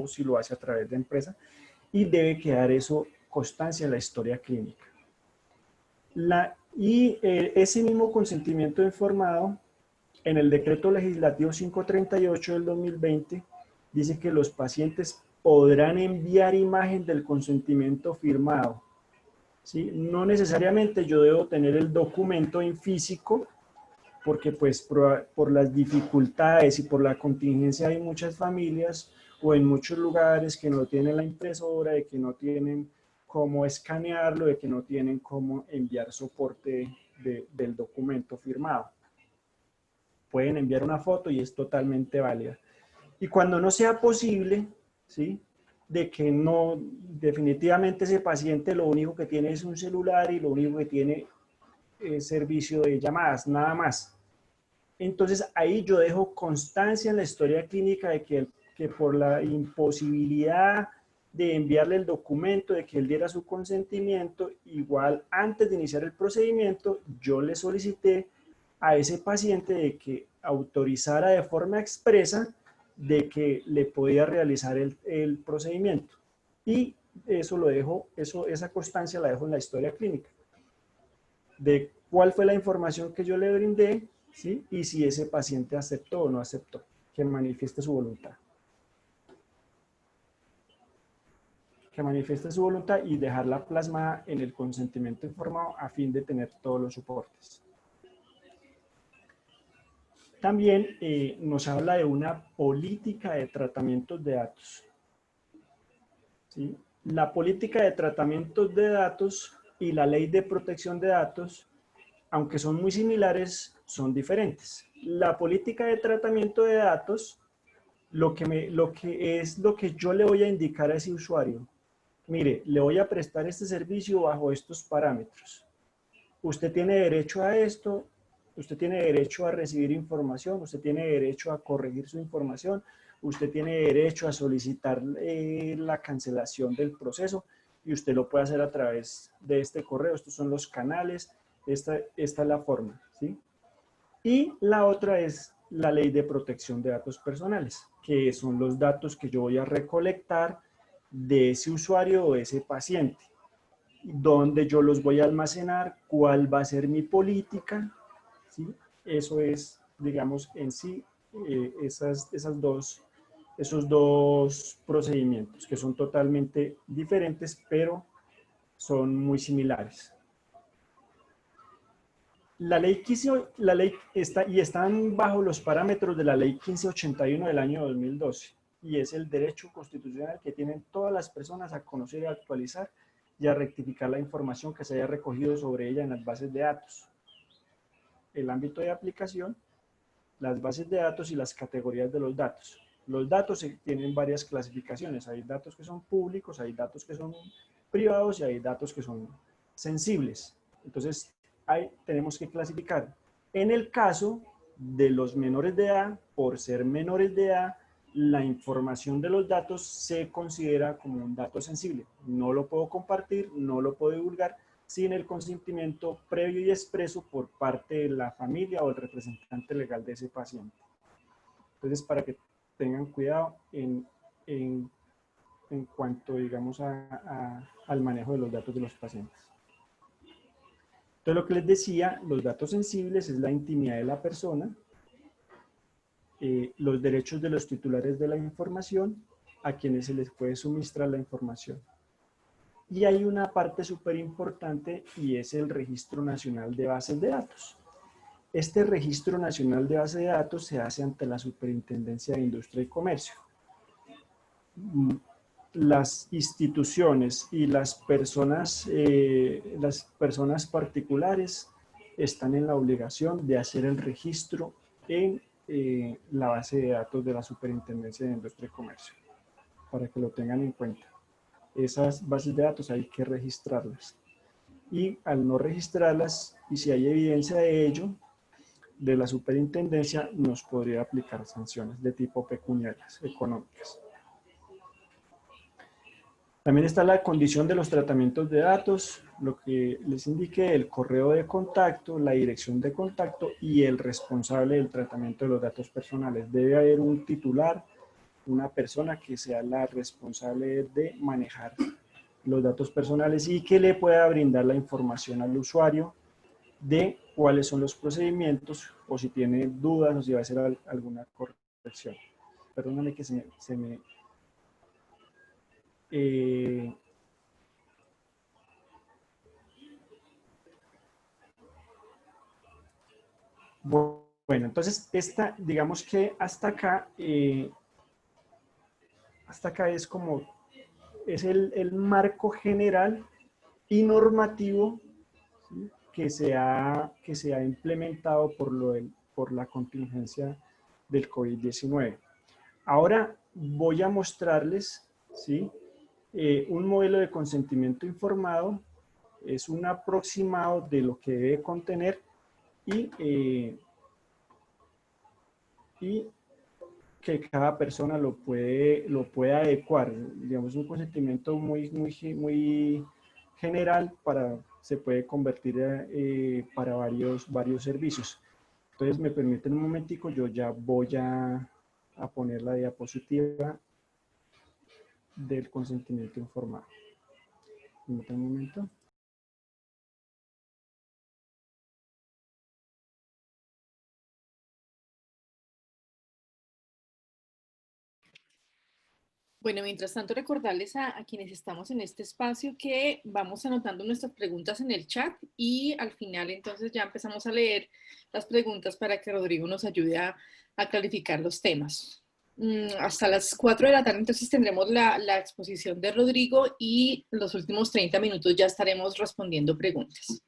si lo hace a través de empresa, y debe quedar eso constancia en la historia clínica. Ese mismo consentimiento informado, en el decreto legislativo 538 del 2020, dice que los pacientes podrán enviar imagen del consentimiento firmado. ¿Sí? No necesariamente yo debo tener el documento en físico, porque pues por las dificultades y por la contingencia hay muchas familias o en muchos lugares que no tienen la impresora, de que no tienen cómo escanearlo, de que no tienen cómo enviar soporte del documento firmado. Pueden enviar una foto y es totalmente válida. Y cuando no sea posible, ¿sí?, de que no, definitivamente ese paciente lo único que tiene es un celular y lo único que tiene es servicio de llamadas, nada más. Entonces ahí yo dejo constancia en la historia clínica de que por la imposibilidad de enviarle el documento, de que él diera su consentimiento, igual antes de iniciar el procedimiento, yo le solicité a ese paciente de que autorizara de forma expresa de que le podía realizar el procedimiento. Y eso lo dejo, esa constancia la dejo en la historia clínica, de cuál fue la información que yo le brindé, ¿sí?, y si ese paciente aceptó o no aceptó, que manifieste su voluntad. Que manifieste su voluntad y dejarla plasmada en el consentimiento informado a fin de tener todos los soportes. También nos habla de una política de tratamientos de datos. ¿Sí? La política de tratamientos de datos y la ley de protección de datos, aunque son muy similares, son diferentes. La política de tratamiento de datos, lo que yo le voy a indicar a ese usuario: mire, le voy a prestar este servicio bajo estos parámetros. Usted tiene derecho a esto, usted tiene derecho a recibir información, usted tiene derecho a corregir su información, usted tiene derecho a solicitar la cancelación del proceso y usted lo puede hacer a través de este correo. Estos son los canales, esta es la forma, ¿sí? Y la otra es la ley de protección de datos personales, que son los datos que yo voy a recolectar de ese usuario o de ese paciente, dónde yo los voy a almacenar, cuál va a ser mi política, ¿sí? Eso es, digamos, en sí, esos dos procedimientos que son totalmente diferentes, pero son muy similares. La ley están bajo los parámetros de la ley 1581 del año 2012, y es el derecho constitucional que tienen todas las personas a conocer y actualizar y a rectificar la información que se haya recogido sobre ella en las bases de datos. El ámbito de aplicación, las bases de datos y las categorías de los datos. Los datos tienen varias clasificaciones. Hay datos que son públicos, hay datos que son privados y hay datos que son sensibles. Entonces, tenemos que clasificar. En el caso de los menores de edad, por ser menores de edad, la información de los datos se considera como un dato sensible. No lo puedo compartir, no lo puedo divulgar sin el consentimiento previo y expreso por parte de la familia o el representante legal de ese paciente. Entonces, para que tengan cuidado en cuanto, digamos, al manejo de los datos de los pacientes. Entonces, lo que les decía, los datos sensibles es la intimidad de la persona, los derechos de los titulares de la información, a quienes se les puede suministrar la información. Y hay una parte súper importante y es el Registro Nacional de Bases de Datos. Este Registro Nacional de Bases de Datos se hace ante la Superintendencia de Industria y Comercio. Las instituciones y las personas particulares están en la obligación de hacer el registro en la base de datos de la Superintendencia de Industria y Comercio, para que lo tengan en cuenta. Esas bases de datos hay que registrarlas. Y al no registrarlas, y si hay evidencia de ello, de la superintendencia nos podría aplicar sanciones de tipo pecuniarias, económicas. También está la condición de los tratamientos de datos, lo que les indiqué, el correo de contacto, la dirección de contacto y el responsable del tratamiento de los datos personales. Debe haber un titular una persona que sea la responsable de manejar los datos personales y que le pueda brindar la información al usuario de cuáles son los procedimientos o si tiene dudas o si va a hacer alguna corrección. Perdóname que se me bueno, entonces digamos que hasta acá es como, es el marco general y normativo, ¿sí?, que se ha implementado por la contingencia del COVID-19. Ahora voy a mostrarles, ¿sí?, un modelo de consentimiento informado. Es un aproximado de lo que debe contener y que cada persona lo puede adecuar. Digamos, un consentimiento muy general se puede convertir para varios servicios. Entonces, me permiten un momentico, yo ya voy a poner la diapositiva del consentimiento informado. Un momento. Bueno, mientras tanto, recordarles a quienes estamos en este espacio que vamos anotando nuestras preguntas en el chat y al final entonces ya empezamos a leer las preguntas para que Rodrigo nos ayude a clarificar los temas. Hasta las 4 de la tarde entonces tendremos la exposición de Rodrigo y los últimos 30 minutos ya estaremos respondiendo preguntas.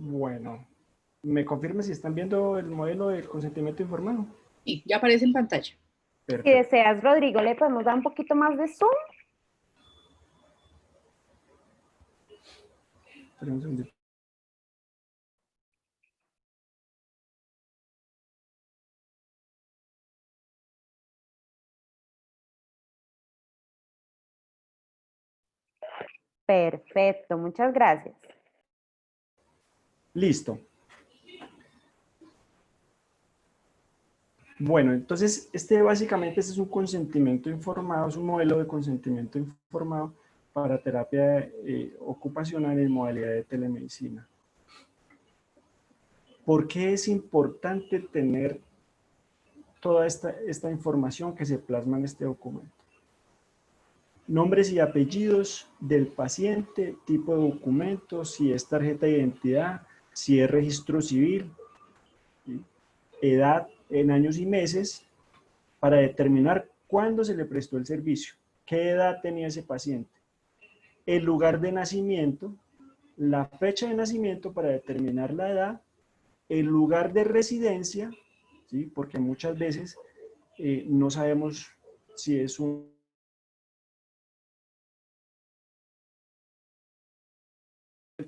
Bueno, ¿me confirma si están viendo el modelo del consentimiento informado? Sí, ya aparece en pantalla. Perfecto. Si deseas, Rodrigo, ¿le podemos dar un poquito más de zoom? Espera un segundito. Perfecto, muchas gracias. Listo. Bueno, entonces básicamente es un consentimiento informado, es un modelo de consentimiento informado para terapia ocupacional en modalidad de telemedicina. ¿Por qué es importante tener toda esta información que se plasma en este documento? Nombres y apellidos del paciente, tipo de documento, si es tarjeta de identidad, si es registro civil, ¿sí?, edad en años y meses, para determinar cuándo se le prestó el servicio, qué edad tenía ese paciente, el lugar de nacimiento, la fecha de nacimiento para determinar la edad, el lugar de residencia, ¿sí?, porque muchas veces no sabemos si es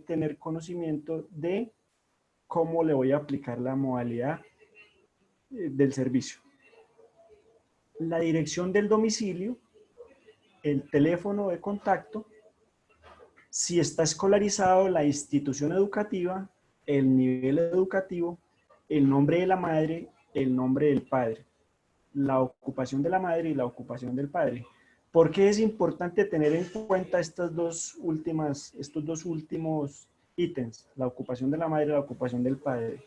tener conocimiento de cómo le voy a aplicar la modalidad del servicio. La dirección del domicilio, el teléfono de contacto, si está escolarizado, la institución educativa, el nivel educativo, el nombre de la madre, el nombre del padre, la ocupación de la madre y la ocupación del padre. ¿Por qué es importante tener en cuenta estos dos últimos ítems, la ocupación de la madre y la ocupación del padre?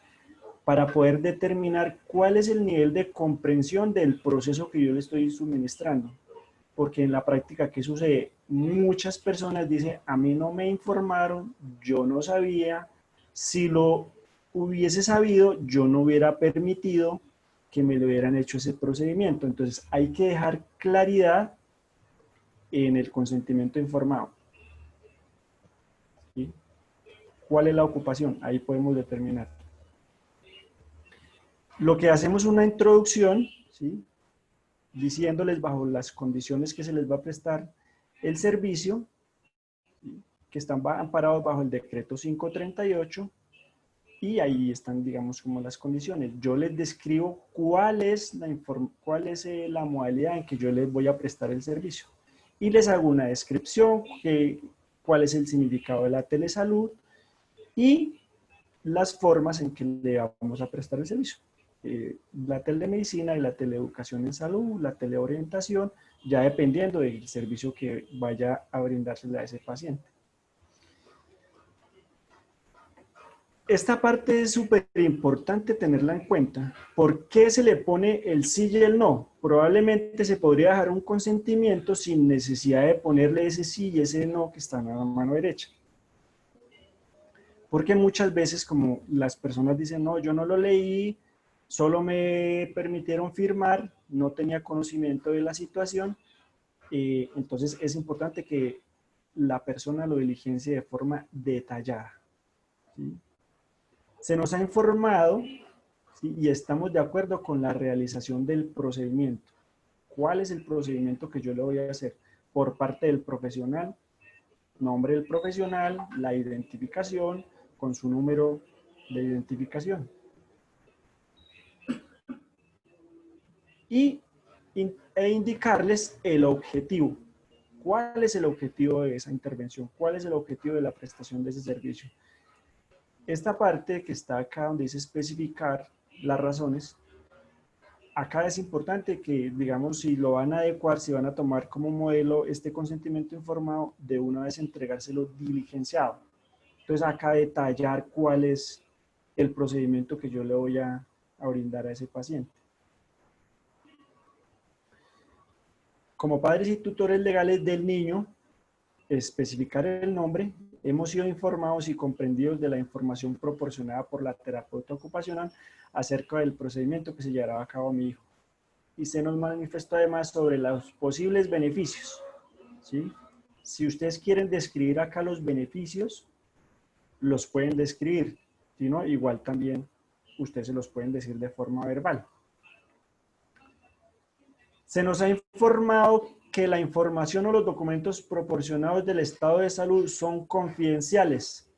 Para poder determinar cuál es el nivel de comprensión del proceso que yo le estoy suministrando. Porque en la práctica, ¿qué sucede? Muchas personas dicen, a mí no me informaron, yo no sabía, si lo hubiese sabido, yo no hubiera permitido que me le hubieran hecho ese procedimiento. Entonces, hay que dejar claridad en el consentimiento informado. ¿Sí? ¿Cuál es la ocupación? Ahí podemos determinar. Lo que hacemos es una introducción, ¿sí?, diciéndoles bajo las condiciones que se les va a prestar el servicio, ¿sí?, que están amparados bajo el decreto 538, Y ahí están, digamos, como las condiciones. Yo les describo cuál es la modalidad en que yo les voy a prestar el servicio. Y les hago una descripción, cuál es el significado de la telesalud y las formas en que le vamos a prestar el servicio. La telemedicina y la teleeducación en salud, la teleorientación, ya dependiendo del servicio que vaya a brindársele a ese paciente. Esta parte es súper importante tenerla en cuenta. ¿Por qué se le pone el sí y el no? Probablemente se podría dejar un consentimiento sin necesidad de ponerle ese sí y ese no que están a la mano derecha. Porque muchas veces, como las personas dicen, no, yo no lo leí, solo me permitieron firmar, no tenía conocimiento de la situación, entonces es importante que la persona lo diligencie de forma detallada, ¿sí? Se nos ha informado, ¿sí?, y estamos de acuerdo con la realización del procedimiento. ¿Cuál es el procedimiento que yo le voy a hacer? Por parte del profesional, nombre del profesional, la identificación con su número de identificación. E indicarles el objetivo. ¿Cuál es el objetivo de esa intervención? ¿Cuál es el objetivo de la prestación de ese servicio? Esta parte que está acá donde dice especificar las razones, acá es importante que, digamos, si lo van a adecuar, si van a tomar como modelo este consentimiento informado, de una vez entregárselo diligenciado. Entonces acá detallar cuál es el procedimiento que yo le voy a brindar a ese paciente. Como padres y tutores legales del niño, especificar el nombre. Hemos sido informados y comprendidos de la información proporcionada por la terapeuta ocupacional acerca del procedimiento que se llevará a cabo a mi hijo. Y se nos manifestó además sobre los posibles beneficios, ¿sí? Si ustedes quieren describir acá los beneficios, los pueden describir. Si no, igual también ustedes se los pueden decir de forma verbal. Se nos ha informado que la información o los documentos proporcionados del estado de salud son confidenciales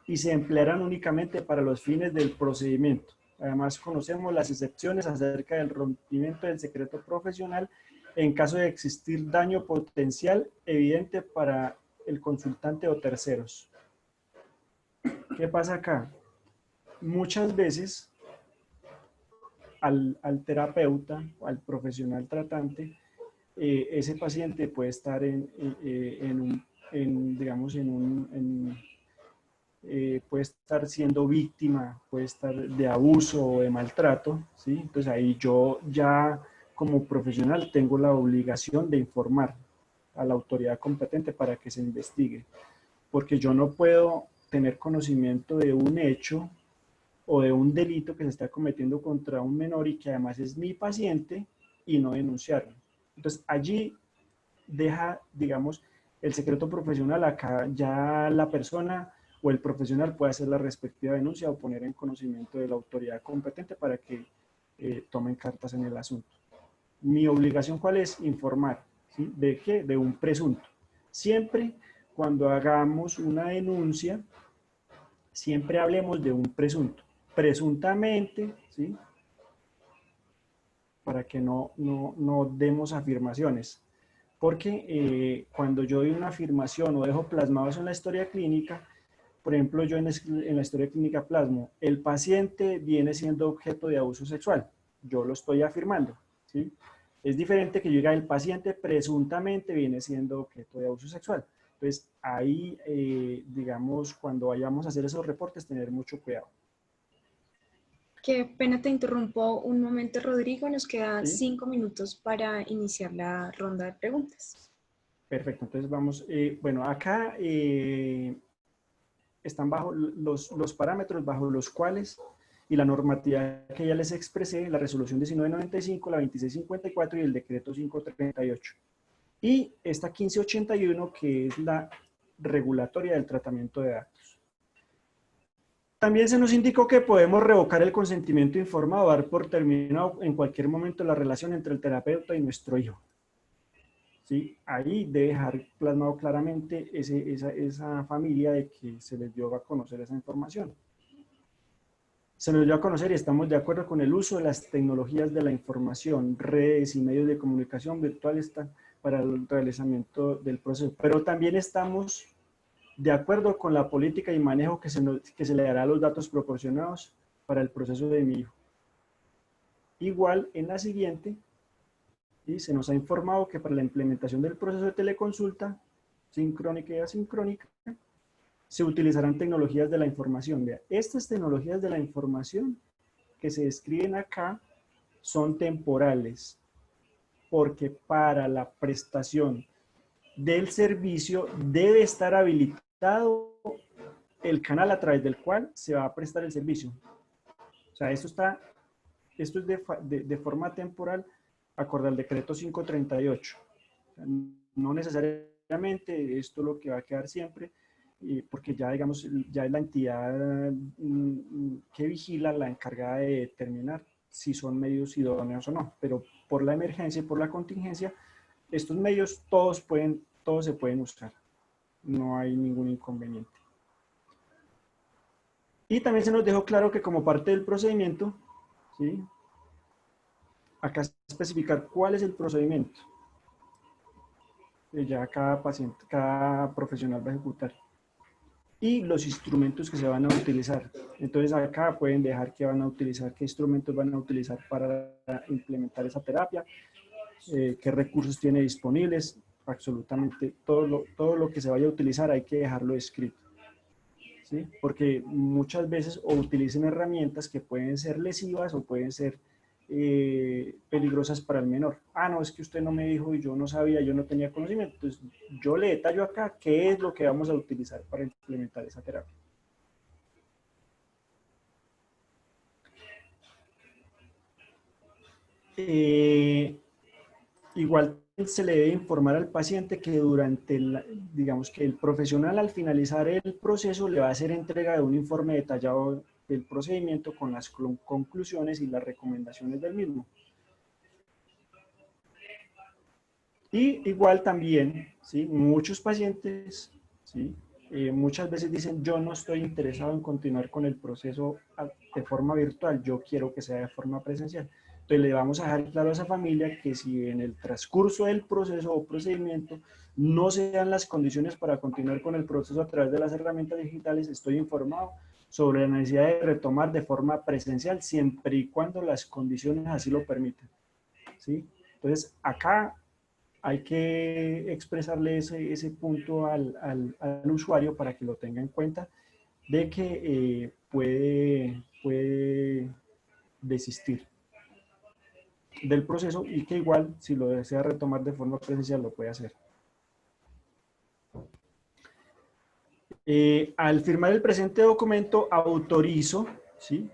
y se emplearán únicamente para los fines del procedimiento. Además, conocemos las excepciones acerca del rompimiento del secreto profesional en caso de existir daño potencial evidente para el consultante o terceros. ¿Qué pasa acá? Muchas veces al terapeuta, al profesional tratante, ese paciente puede estar puede estar siendo víctima, puede estar de abuso o de maltrato, ¿sí? Entonces ahí yo ya como profesional tengo la obligación de informar a la autoridad competente para que se investigue, porque yo no puedo tener conocimiento de un hecho o de un delito que se está cometiendo contra un menor y que además es mi paciente y no denunciarlo. Entonces allí deja, digamos, el secreto profesional. Acá ya la persona o el profesional puede hacer la respectiva denuncia o poner en conocimiento de la autoridad competente para que tomen cartas en el asunto. Mi obligación, ¿cuál es? Informar. ¿Sí? ¿De qué? De un presunto. Siempre cuando hagamos una denuncia, siempre hablemos de un presunto. Presuntamente, ¿sí?, para que no demos afirmaciones. Porque cuando yo doy una afirmación o dejo plasmado eso en la historia clínica, por ejemplo, yo en la historia clínica plasmo, el paciente viene siendo objeto de abuso sexual. Yo lo estoy afirmando, ¿sí? Es diferente que yo diga, el paciente presuntamente viene siendo objeto de abuso sexual. Entonces, ahí, digamos, cuando vayamos a hacer esos reportes, tener mucho cuidado. Qué pena te interrumpo un momento, Rodrigo. Nos quedan ¿Sí? 5 minutos para iniciar la ronda de preguntas. Perfecto, entonces vamos, bueno, acá están bajo los parámetros bajo los cuales, y la normatividad que ya les expresé, la resolución 1995, la 2654 y el decreto 538. Y esta 1581, que es la regulatoria del tratamiento de datos. También se nos indicó que podemos revocar el consentimiento informado, dar por terminado en cualquier momento la relación entre el terapeuta y nuestro hijo. ¿Sí? Ahí debe dejar plasmado claramente esa familia de que se les dio a conocer esa información. Se nos dio a conocer y estamos de acuerdo con el uso de las tecnologías de la información, redes y medios de comunicación virtuales para el realizamiento del proceso. Pero también estamos de acuerdo con la política y manejo que se le dará a los datos proporcionados para el proceso de mi hijo. Igual, en la siguiente, ¿sí? Se nos ha informado que para la implementación del proceso de teleconsulta, sincrónica y asincrónica, se utilizarán tecnologías de la información. Vea, estas tecnologías de la información que se describen acá son temporales, porque para la prestación del servicio debe estar habilitado el canal a través del cual se va a prestar el servicio. O sea, esto es de forma temporal acorde al decreto 538. O sea, no necesariamente esto es lo que va a quedar siempre, porque ya, digamos, ya es la entidad que vigila la encargada de determinar si son medios idóneos o no. Pero por la emergencia y por la contingencia, estos medios todos se pueden usar. No hay ningún inconveniente. Y también se nos dejó claro que como parte del procedimiento, ¿sí? Acá especificar cuál es el procedimiento que ya cada paciente, cada profesional va a ejecutar. Y los instrumentos que se van a utilizar. Entonces acá pueden dejar qué van a utilizar, qué instrumentos van a utilizar para implementar esa terapia, qué recursos tiene disponibles, absolutamente todo lo que se vaya a utilizar hay que dejarlo escrito. ¿Sí? Porque muchas veces o utilicen herramientas que pueden ser lesivas o pueden ser peligrosas para el menor. Ah, no, es que usted no me dijo y yo no sabía, yo no tenía conocimiento. Entonces, yo le detallo acá qué es lo que vamos a utilizar para implementar esa terapia. Igual se le debe informar al paciente que durante, digamos que el profesional al finalizar el proceso le va a hacer entrega de un informe detallado del procedimiento con las conclusiones y las recomendaciones del mismo. Y igual también, ¿sí? Muchos pacientes, ¿sí? Muchas veces dicen, yo no estoy interesado en continuar con el proceso de forma virtual, yo quiero que sea de forma presencial. Entonces le vamos a dejar claro a esa familia que si en el transcurso del proceso o procedimiento no se dan las condiciones para continuar con el proceso a través de las herramientas digitales, estoy informado sobre la necesidad de retomar de forma presencial siempre y cuando las condiciones así lo permitan, ¿sí? Entonces acá hay que expresarle ese punto al usuario para que lo tenga en cuenta de que puede desistir del proceso y que igual si lo desea retomar de forma presencial lo puede hacer. Al firmar el presente documento autorizo, ¿sí?,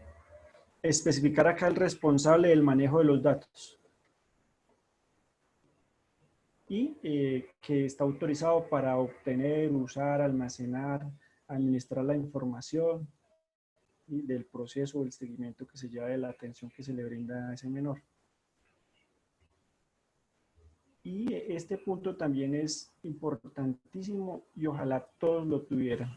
especificar acá el responsable del manejo de los datos. Y que está autorizado para obtener, usar, almacenar, administrar la información del proceso o el seguimiento que se lleva de la atención que se le brinda a ese menor. Y este punto también es importantísimo y ojalá todos lo tuvieran.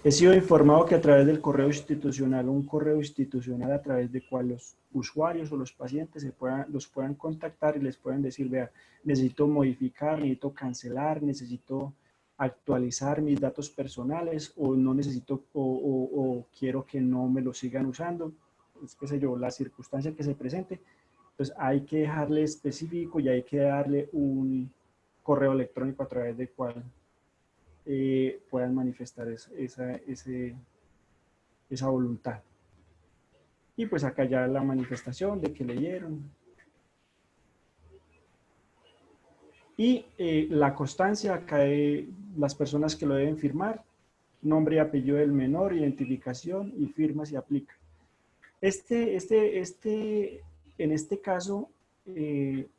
He sido informado que a través del correo institucional, un correo institucional a través de cual los usuarios o los pacientes los puedan contactar y les puedan decir, vea, necesito modificar, necesito cancelar, necesito actualizar mis datos personales o no necesito o quiero que no me lo sigan usando, pues, qué sé yo, la circunstancia que se presente. Entonces hay que dejarle específico y hay que darle un correo electrónico a través del cual puedan manifestar esa voluntad. Y pues acá ya la manifestación de que leyeron. Y la constancia acá de las personas que lo deben firmar, nombre y apellido del menor, identificación y firma si aplica. En este caso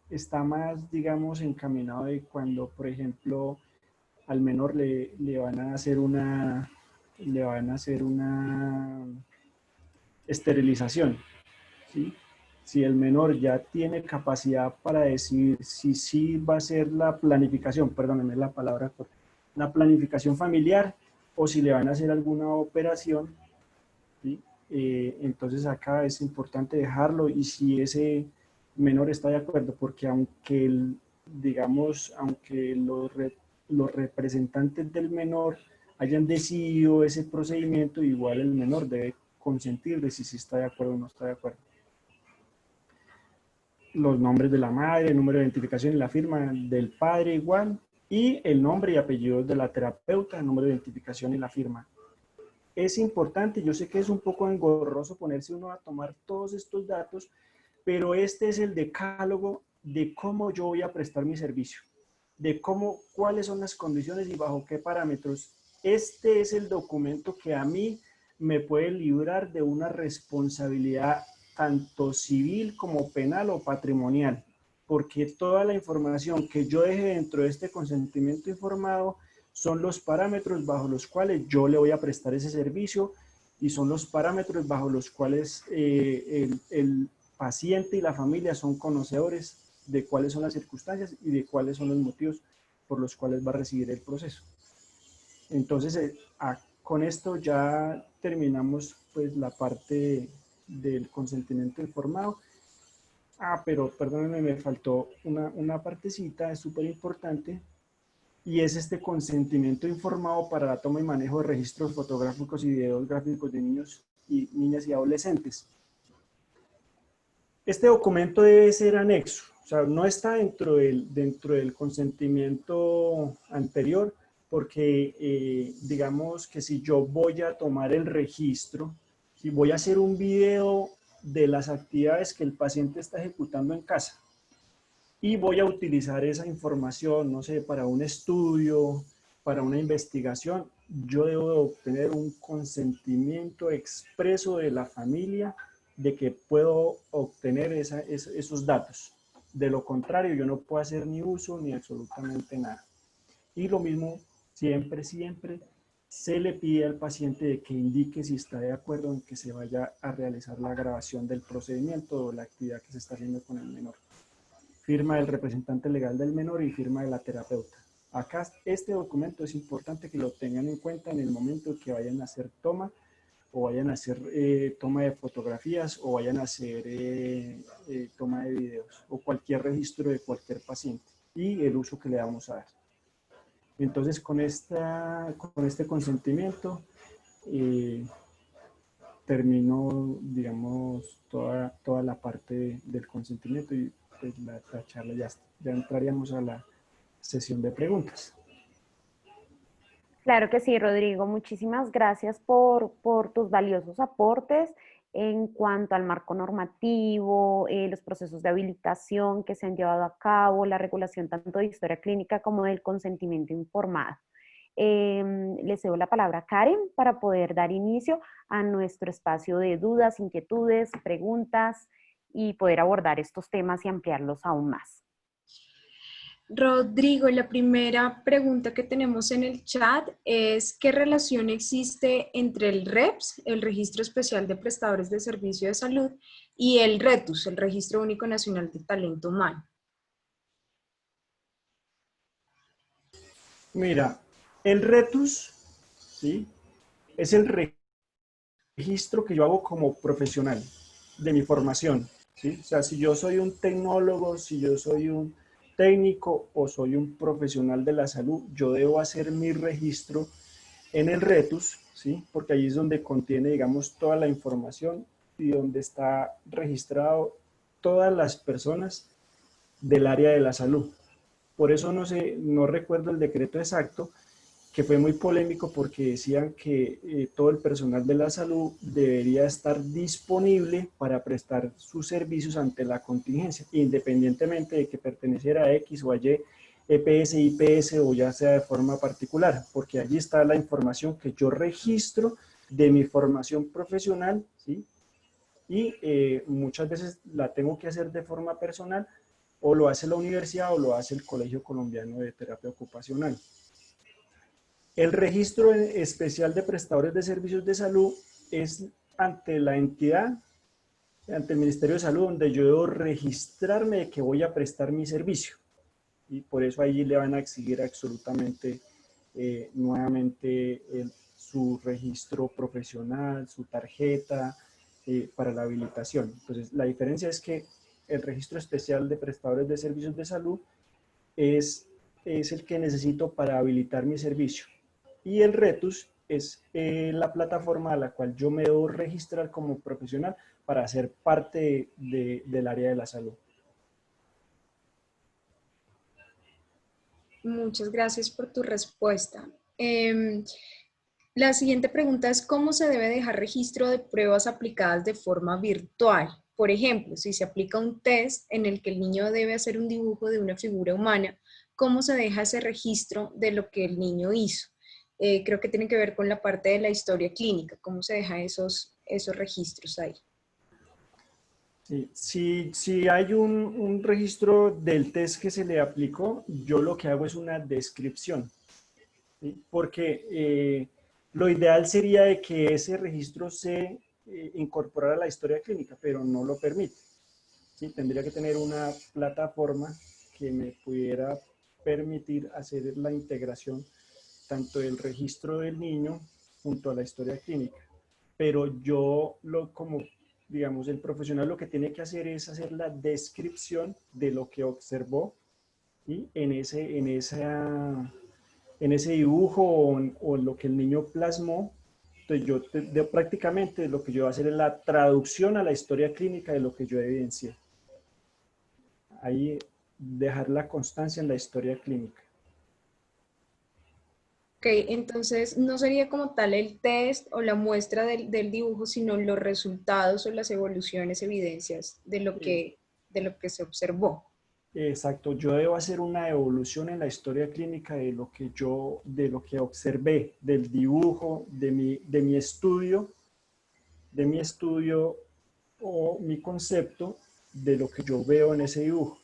está más, digamos, encaminado de cuando, por ejemplo, al menor le van a hacer una esterilización, ¿sí? Si el menor ya tiene capacidad para decidir si sí va a ser la planificación, perdónenme la palabra, la planificación familiar o si le van a hacer alguna operación, ¿sí?, Entonces acá es importante dejarlo, y si ese menor está de acuerdo, porque aunque digamos, aunque los representantes del menor hayan decidido ese procedimiento, igual el menor debe consentir de si está de acuerdo o no está de acuerdo. Los nombres de la madre, el número de identificación y la firma del padre igual, y el nombre y apellido de la terapeuta, el número de identificación y la firma. Es importante, yo sé que es un poco engorroso ponerse uno a tomar todos estos datos, pero este es el decálogo de cómo yo voy a prestar mi servicio, de cuáles son las condiciones y bajo qué parámetros. Este es el documento que a mí me puede librar de una responsabilidad tanto civil como penal o patrimonial, porque toda la información que yo deje dentro de este consentimiento informado son los parámetros bajo los cuales yo le voy a prestar ese servicio, y son los parámetros bajo los cuales el paciente y la familia son conocedores de cuáles son las circunstancias y de cuáles son los motivos por los cuales va a recibir el proceso. Entonces, con esto ya terminamos pues la parte del consentimiento informado. Pero perdónenme, me faltó una partecita, es súper importante, y es este consentimiento informado para la toma y manejo de registros fotográficos y videos gráficos de niños y niñas y adolescentes. Este documento debe ser anexo, o sea, no está dentro del consentimiento anterior, porque digamos que si yo voy a tomar el registro, si voy a hacer un video de las actividades que el paciente está ejecutando en casa, y voy a utilizar esa información, no sé, para un estudio, para una investigación, yo debo obtener un consentimiento expreso de la familia de que puedo obtener esos datos. De lo contrario, yo no puedo hacer ni uso ni absolutamente nada. Y lo mismo, siempre se le pide al paciente de que indique si está de acuerdo en que se vaya a realizar la grabación del procedimiento o la actividad que se está haciendo con el menor. Firma del representante legal del menor y firma de la terapeuta. Acá este documento es importante que lo tengan en cuenta en el momento que vayan a hacer toma, o vayan a hacer toma de fotografías, o vayan a hacer toma de videos, o cualquier registro de cualquier paciente, y el uso que le vamos a dar. Entonces, con este consentimiento termino, digamos, toda la parte del consentimiento, y pues la charla ya entraríamos a la sesión de preguntas. Claro que sí, Rodrigo. Muchísimas gracias por tus valiosos aportes en cuanto al marco normativo, los procesos de habilitación que se han llevado a cabo, la regulación tanto de historia clínica como del consentimiento informado. Le cedo la palabra a Karen para poder dar inicio a nuestro espacio de dudas, inquietudes, preguntas y poder abordar estos temas y ampliarlos aún más. Rodrigo, la primera pregunta que tenemos en el chat es ¿qué relación existe entre el REPS, el Registro Especial de Prestadores de Servicio de Salud, y el RETUS, el Registro Único Nacional de Talento Humano? Mira, el RETUS, ¿sí?, es el registro que yo hago como profesional de mi formación, ¿sí? O sea, si yo soy un tecnólogo, si yo soy un técnico o soy un profesional de la salud, yo debo hacer mi registro en el RETUS, ¿sí?, porque allí es donde contiene, digamos, toda la información y donde está registrado todas las personas del área de la salud. Por eso no recuerdo el decreto exacto, que fue muy polémico porque decían que todo el personal de la salud debería estar disponible para prestar sus servicios ante la contingencia, independientemente de que perteneciera a X o a Y, EPS, IPS o ya sea de forma particular, porque allí está la información que yo registro de mi formación profesional, ¿sí? Y muchas veces la tengo que hacer de forma personal, o lo hace la universidad o lo hace el Colegio Colombiano de Terapia Ocupacional. El registro especial de prestadores de servicios de salud es ante la entidad, ante el Ministerio de Salud, donde yo debo registrarme de que voy a prestar mi servicio. Y por eso allí le van a exigir absolutamente nuevamente su registro profesional, su tarjeta para la habilitación. Entonces, la diferencia es que el registro especial de prestadores de servicios de salud es el que necesito para habilitar mi servicio. Y el RETUS es la plataforma a la cual yo me debo registrar como profesional para ser parte del área de la salud. Muchas gracias por tu respuesta. La siguiente pregunta es: ¿cómo se debe dejar registro de pruebas aplicadas de forma virtual? Por ejemplo, si se aplica un test en el que el niño debe hacer un dibujo de una figura humana, ¿cómo se deja ese registro de lo que el niño hizo? Creo que tiene que ver con la parte de la historia clínica. ¿Cómo se deja esos registros ahí? Sí, si hay un registro del test que se le aplicó, yo lo que hago es una descripción, ¿sí? Porque lo ideal sería de que ese registro se incorporara a la historia clínica, pero no lo permite, ¿sí? Tendría que tener una plataforma que me pudiera permitir hacer la integración tanto del registro del niño junto a la historia clínica. Pero yo, como digamos, el profesional lo que tiene que hacer es hacer la descripción de lo que observó, ¿sí? en ese dibujo o lo que el niño plasmó. Entonces prácticamente lo que yo voy a hacer es la traducción a la historia clínica de lo que yo evidencié. Ahí dejar la constancia en la historia clínica. Ok, entonces no sería como tal el test o la muestra del dibujo, sino los resultados o las evoluciones, evidencias de lo que se observó. Exacto, yo debo hacer una evolución en la historia clínica de lo que observé, del dibujo, de mi estudio o mi concepto de lo que yo veo en ese dibujo.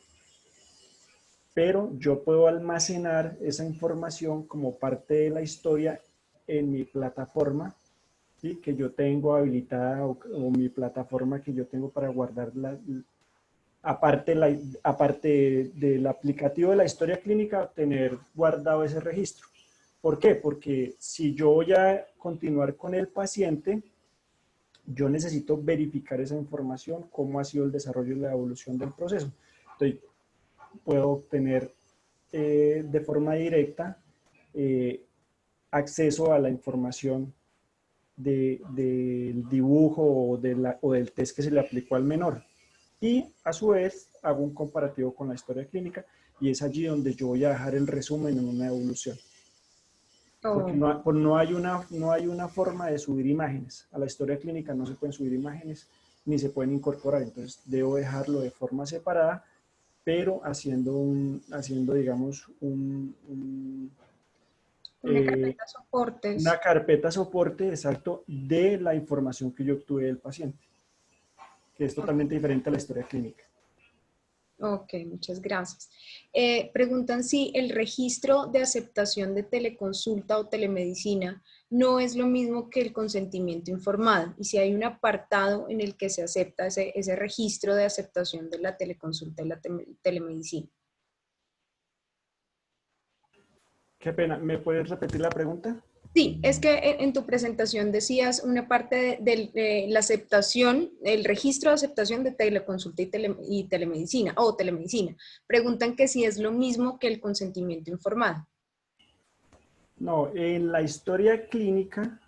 Pero yo puedo almacenar esa información como parte de la historia en mi plataforma, ¿sí? Que yo tengo habilitada o mi plataforma que yo tengo para guardar aparte del aplicativo de la historia clínica, tener guardado ese registro. ¿Por qué? Porque si yo voy a continuar con el paciente, yo necesito verificar esa información, cómo ha sido el desarrollo y la evolución del proceso. Entonces, puedo obtener de forma directa acceso a la información del dibujo o del test que se le aplicó al menor. Y a su vez hago un comparativo con la historia clínica y es allí donde yo voy a dejar el resumen en una evolución. Porque no hay una forma de subir imágenes. A la historia clínica no se pueden subir imágenes ni se pueden incorporar. Entonces debo dejarlo de forma separada, pero digamos, Una carpeta soportes. una carpeta soporte, exacto, de la información que yo obtuve del paciente, que es totalmente diferente a la historia clínica. Ok, muchas gracias. Preguntan si el registro de aceptación de teleconsulta o telemedicina no es lo mismo que el consentimiento informado y si hay un apartado en el que se acepta ese registro de aceptación de la teleconsulta y la telemedicina. Qué pena, ¿me puedes repetir la pregunta? Sí, es que en tu presentación decías una parte de la aceptación, el registro de aceptación de teleconsulta y telemedicina o telemedicina. Preguntan que si es lo mismo que el consentimiento informado. No, en la historia clínica,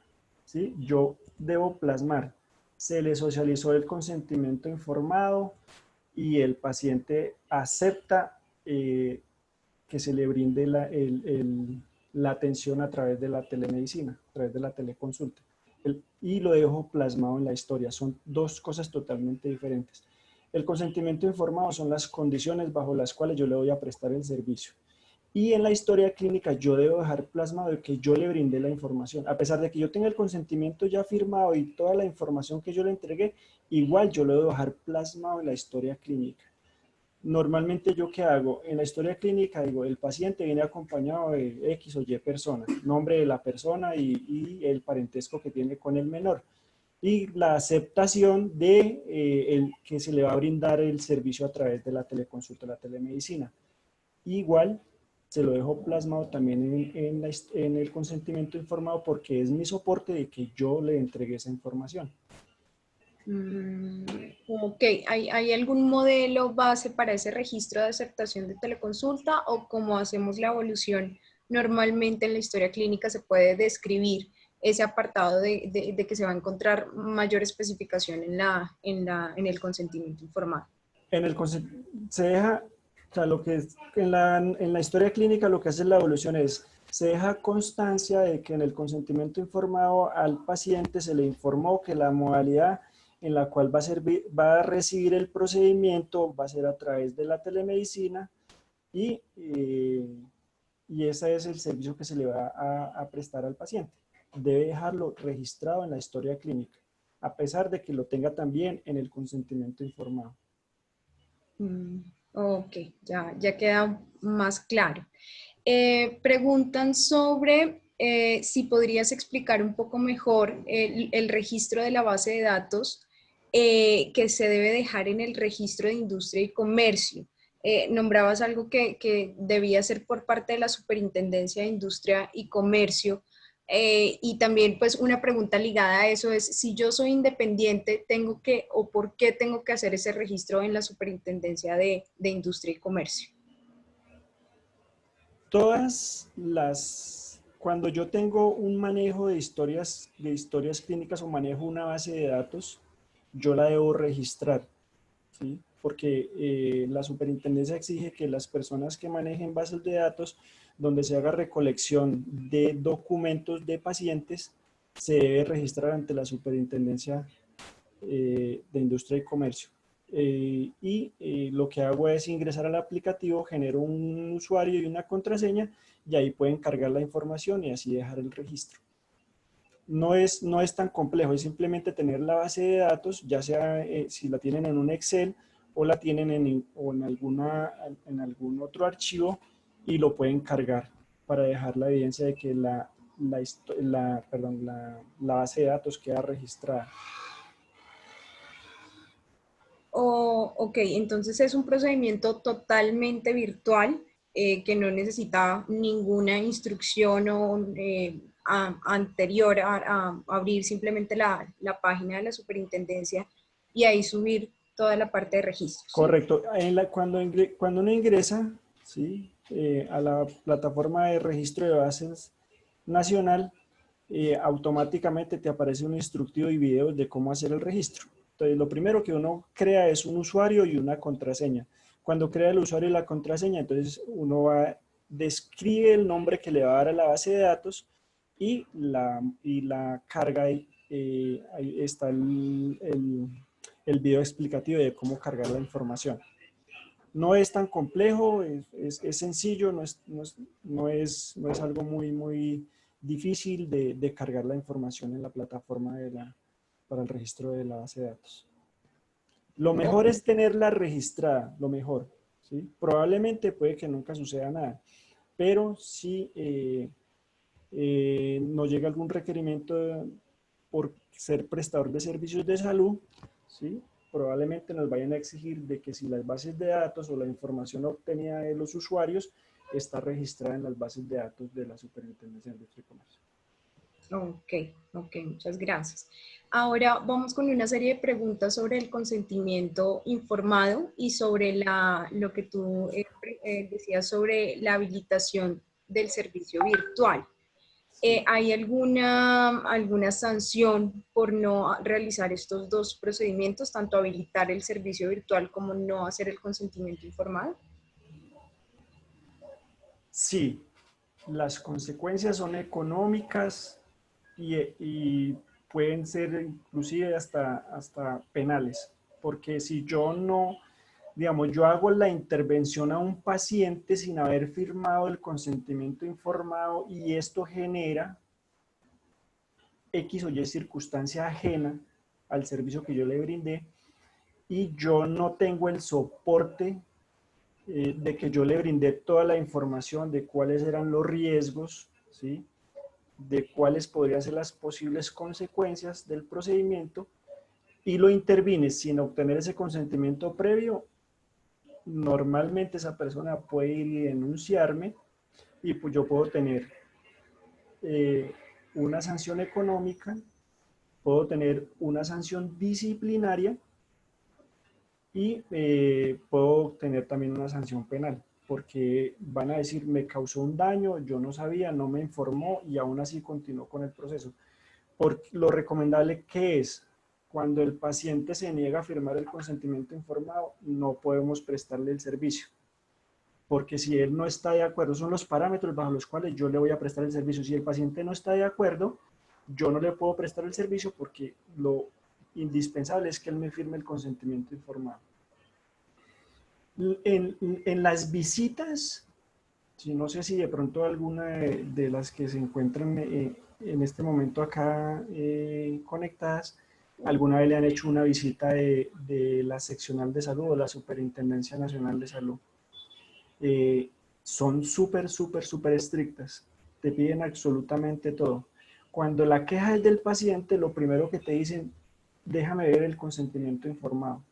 ¿sí? Yo debo plasmar, se le socializó el consentimiento informado y el paciente acepta que se le brinde la atención a través de la telemedicina, a través de la teleconsulta. Y lo dejo plasmado en la historia. Son dos cosas totalmente diferentes. El consentimiento informado son las condiciones bajo las cuales yo le voy a prestar el servicio. Y en la historia clínica yo debo dejar plasmado de que yo le brindé la información. A pesar de que yo tenga el consentimiento ya firmado y toda la información que yo le entregué, igual yo lo debo dejar plasmado en la historia clínica. Normalmente yo qué hago, en la historia clínica digo, el paciente viene acompañado de X o Y personas, nombre de la persona y el parentesco que tiene con el menor. Y la aceptación de que se le va a brindar el servicio a través de la teleconsulta, la telemedicina. Igual se lo dejo plasmado también en el consentimiento informado porque es mi soporte de que yo le entregué esa información. Ok, ¿hay algún modelo base para ese registro de aceptación de teleconsulta o cómo hacemos la evolución? Normalmente en la historia clínica se puede describir ese apartado de que se va a encontrar mayor especificación en el consentimiento informado. Se deja, o sea, lo que es, en la historia clínica lo que hace la evolución es, se deja constancia de que en el consentimiento informado al paciente se le informó que la modalidad en la cual va a recibir el procedimiento va a ser a través de la telemedicina y ese es el servicio que se le va a prestar al paciente. Debe dejarlo registrado en la historia clínica, a pesar de que lo tenga también en el consentimiento informado. Ok, ya queda más claro. Preguntan sobre si podrías explicar un poco mejor el registro de la base de datos que se debe dejar en el registro de industria y comercio. Nombrabas algo que debía ser por parte de la Superintendencia de Industria y Comercio. Y también pues una pregunta ligada a eso es, si yo soy independiente, o por qué tengo que hacer ese registro en la Superintendencia de Industria y Comercio. Cuando yo tengo un manejo de historias clínicas o manejo una base de datos, yo la debo registrar, ¿sí? Porque la superintendencia exige que las personas que manejen bases de datos donde se haga recolección de documentos de pacientes, se debe registrar ante la superintendencia de industria y comercio. Lo que hago es ingresar al aplicativo, genero un usuario y una contraseña y ahí pueden cargar la información y así dejar el registro. No es tan complejo, es simplemente tener la base de datos, ya sea si la tienen en un Excel o la tienen en algún otro archivo y lo pueden cargar para dejar la evidencia de que la base de datos queda registrada. Ok, entonces es un procedimiento totalmente virtual que no necesita ninguna instrucción anterior a abrir simplemente la página de la superintendencia y ahí subir toda la parte de registro. ¿Sí? Correcto. Cuando uno ingresa, ¿sí? A la plataforma de registro de bases nacional, automáticamente te aparece un instructivo y videos de cómo hacer el registro. Entonces, lo primero que uno crea es un usuario y una contraseña. Cuando crea el usuario y la contraseña, entonces uno describe el nombre que le va a dar a la base de datos y la carga. Ahí está el video explicativo de cómo cargar la información. No es tan complejo, es sencillo, no es algo muy difícil de cargar la información en la plataforma para el registro de la base de datos. Lo mejor es tenerla registrada, lo mejor, ¿sí? Probablemente puede que nunca suceda nada, pero si nos llega algún requerimiento por ser prestador de servicios de salud, ¿sí? Probablemente nos vayan a exigir de que si las bases de datos o la información obtenida de los usuarios está registrada en las bases de datos de la Superintendencia de Industria y Comercio. Ok, muchas gracias. Ahora vamos con una serie de preguntas sobre el consentimiento informado y sobre lo que tú decías sobre la habilitación del servicio virtual. ¿Hay alguna sanción por no realizar estos dos procedimientos, tanto habilitar el servicio virtual como no hacer el consentimiento informado? Sí, las consecuencias son económicas y pueden ser inclusive hasta penales, porque si yo no, digamos, yo hago la intervención a un paciente sin haber firmado el consentimiento informado y esto genera X o Y circunstancia ajena al servicio que yo le brindé y yo no tengo el soporte de que yo le brindé toda la información de cuáles eran los riesgos, ¿sí? De cuáles podrían ser las posibles consecuencias del procedimiento y lo intervine sin obtener ese consentimiento previo, normalmente esa persona puede ir y denunciarme y pues yo puedo tener una sanción económica, puedo tener una sanción disciplinaria y puedo tener también una sanción penal, porque van a decir, me causó un daño, yo no sabía, no me informó y aún así continuó con el proceso. Porque lo recomendable que es, cuando el paciente se niega a firmar el consentimiento informado, no podemos prestarle el servicio. Porque si él no está de acuerdo, son los parámetros bajo los cuales yo le voy a prestar el servicio. Si el paciente no está de acuerdo, yo no le puedo prestar el servicio porque lo indispensable es que él me firme el consentimiento informado. En las visitas, si no sé si de pronto alguna de las que se encuentran en este momento acá conectadas, alguna vez le han hecho una visita de la seccional de salud o la Superintendencia Nacional de Salud. Son súper estrictas. Te piden absolutamente todo. Cuando la queja es del paciente, lo primero que te dicen, déjame ver el consentimiento informado.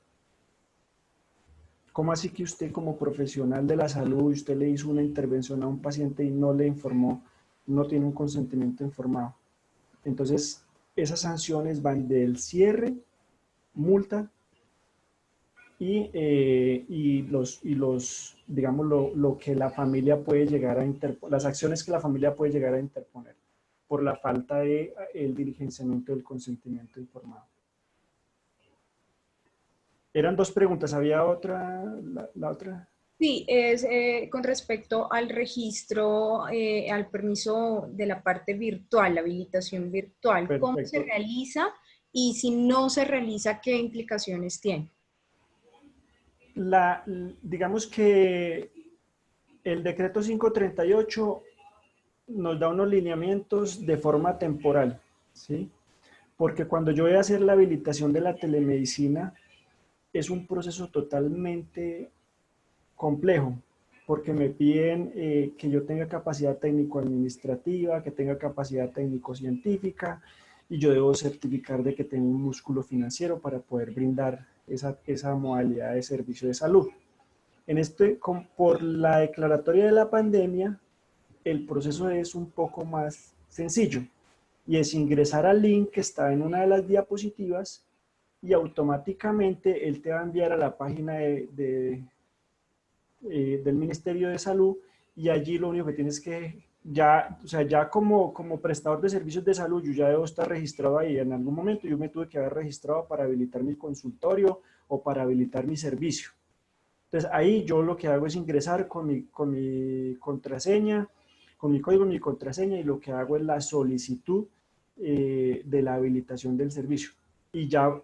¿Cómo así que usted como profesional de la salud, usted le hizo una intervención a un paciente y no le informó, no tiene un consentimiento informado? Entonces, esas sanciones van del cierre, multa digamos, lo que la familia puede llegar a interponer, las acciones que la familia puede llegar a interponer por la falta de el diligenciamiento del consentimiento informado. Eran dos preguntas, ¿había otra? La otra. Sí, es con respecto al registro, al permiso de la parte virtual, la habilitación virtual. ¿Cómo se Perfecto. realiza? Y si no se realiza, ¿qué implicaciones tiene? Digamos que el decreto 538 nos da unos lineamientos de forma temporal, ¿sí? Porque cuando yo voy a hacer la habilitación de la telemedicina, es un proceso totalmente complejo, porque me piden que yo tenga capacidad técnico-administrativa, que tenga capacidad técnico-científica, y yo debo certificar de que tengo un músculo financiero para poder brindar esa modalidad de servicio de salud. Por la declaratoria de la pandemia, el proceso es un poco más sencillo, y es ingresar al link que está en una de las diapositivas y automáticamente él te va a enviar a la página del Ministerio de Salud, y allí lo único que tienes que, o sea, ya como prestador de servicios de salud, yo ya debo estar registrado ahí. En algún momento yo me tuve que haber registrado para habilitar mi consultorio o para habilitar mi servicio. Entonces ahí yo lo que hago es ingresar con mi contraseña, con mi código, mi contraseña, y lo que hago es la solicitud de la habilitación del servicio. Y ya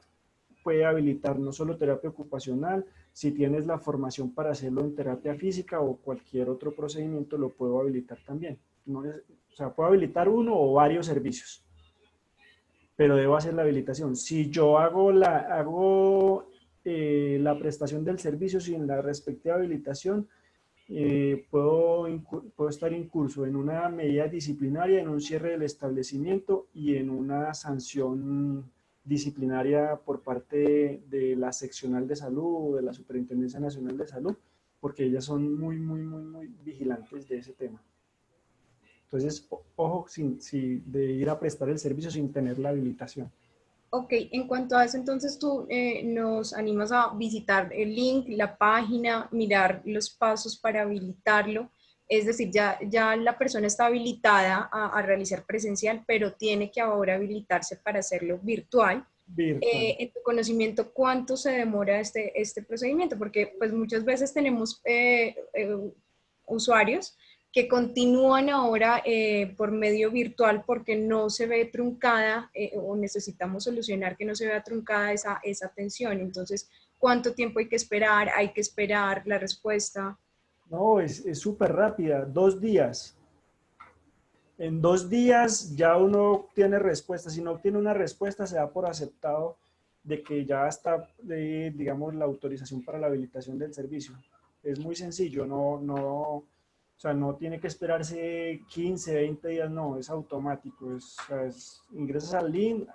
puede habilitar no solo terapia ocupacional, si tienes la formación para hacerlo en terapia física o cualquier otro procedimiento, lo puedo habilitar también. No es, o sea, puedo habilitar uno o varios servicios, pero debo hacer la habilitación. Si yo hago la prestación del servicio sin la respectiva habilitación, puedo estar incurso en una medida disciplinaria, en un cierre del establecimiento y en una sanción disciplinaria por parte de la seccional de salud o de la Superintendencia Nacional de Salud, porque ellas son muy vigilantes de ese tema. Entonces, ojo de ir a prestar el servicio sin tener la habilitación. Ok, en cuanto a eso, entonces tú nos animas a visitar el link, la página, mirar los pasos para habilitarlo. Es decir, ya la persona está habilitada a realizar presencial, pero tiene que ahora habilitarse para hacerlo virtual. Virtual. En tu conocimiento, ¿cuánto se demora este procedimiento? Porque pues muchas veces tenemos usuarios que continúan ahora por medio virtual porque no se ve truncada o necesitamos solucionar que no se vea truncada esa atención. Entonces, ¿cuánto tiempo hay que esperar? ¿Hay que esperar la respuesta? No, es súper rápida, 2 días. En 2 días ya uno tiene respuesta. Si no obtiene una respuesta, se da por aceptado de que ya está, digamos, la autorización para la habilitación del servicio. Es muy sencillo, o sea, no tiene que esperarse 15, 20 días, no, es automático. O sea, ingresas al link,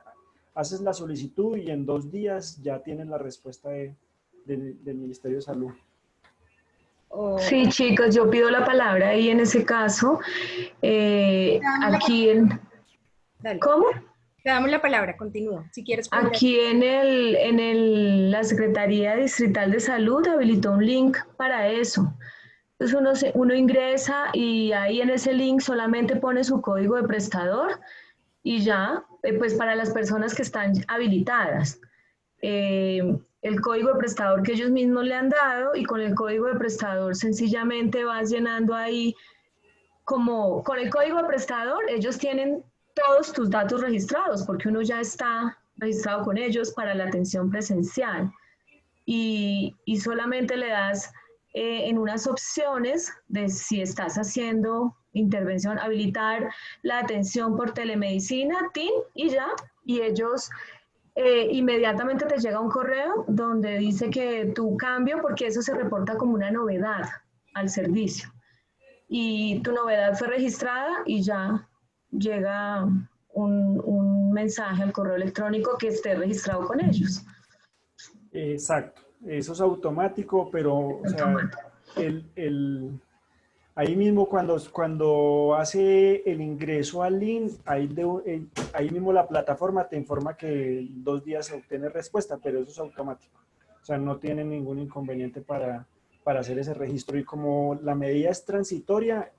haces la solicitud y en 2 días ya tienes la respuesta del Ministerio de Salud. Sí, chicos, yo pido la palabra ahí en ese caso. Aquí en... Dale. ¿Cómo? Te damos la palabra, continúa. Si quieres. Aquí la Secretaría Distrital de Salud habilitó un link para eso. Entonces uno ingresa y ahí en ese link solamente pone su código de prestador y ya, pues para las personas que están habilitadas. El código de prestador que ellos mismos le han dado y con el código de prestador sencillamente vas llenando ahí como con el código de prestador ellos tienen todos tus datos registrados porque uno ya está registrado con ellos para la atención presencial y solamente le das en unas opciones de si estás haciendo intervención, habilitar la atención por telemedicina, TIN y ya, y ellos inmediatamente te llega un correo donde dice que tu cambio, porque eso se reporta como una novedad al servicio. Y tu novedad fue registrada y ya llega un mensaje al correo electrónico que esté registrado con ellos. Exacto, eso es automático, pero o sea, ahí mismo cuando hace el ingreso al link, ahí mismo la plataforma te informa que en 2 días se obtiene respuesta, pero eso es automático. O sea, no tiene ningún inconveniente para hacer ese registro. Y como la medida es transitoria,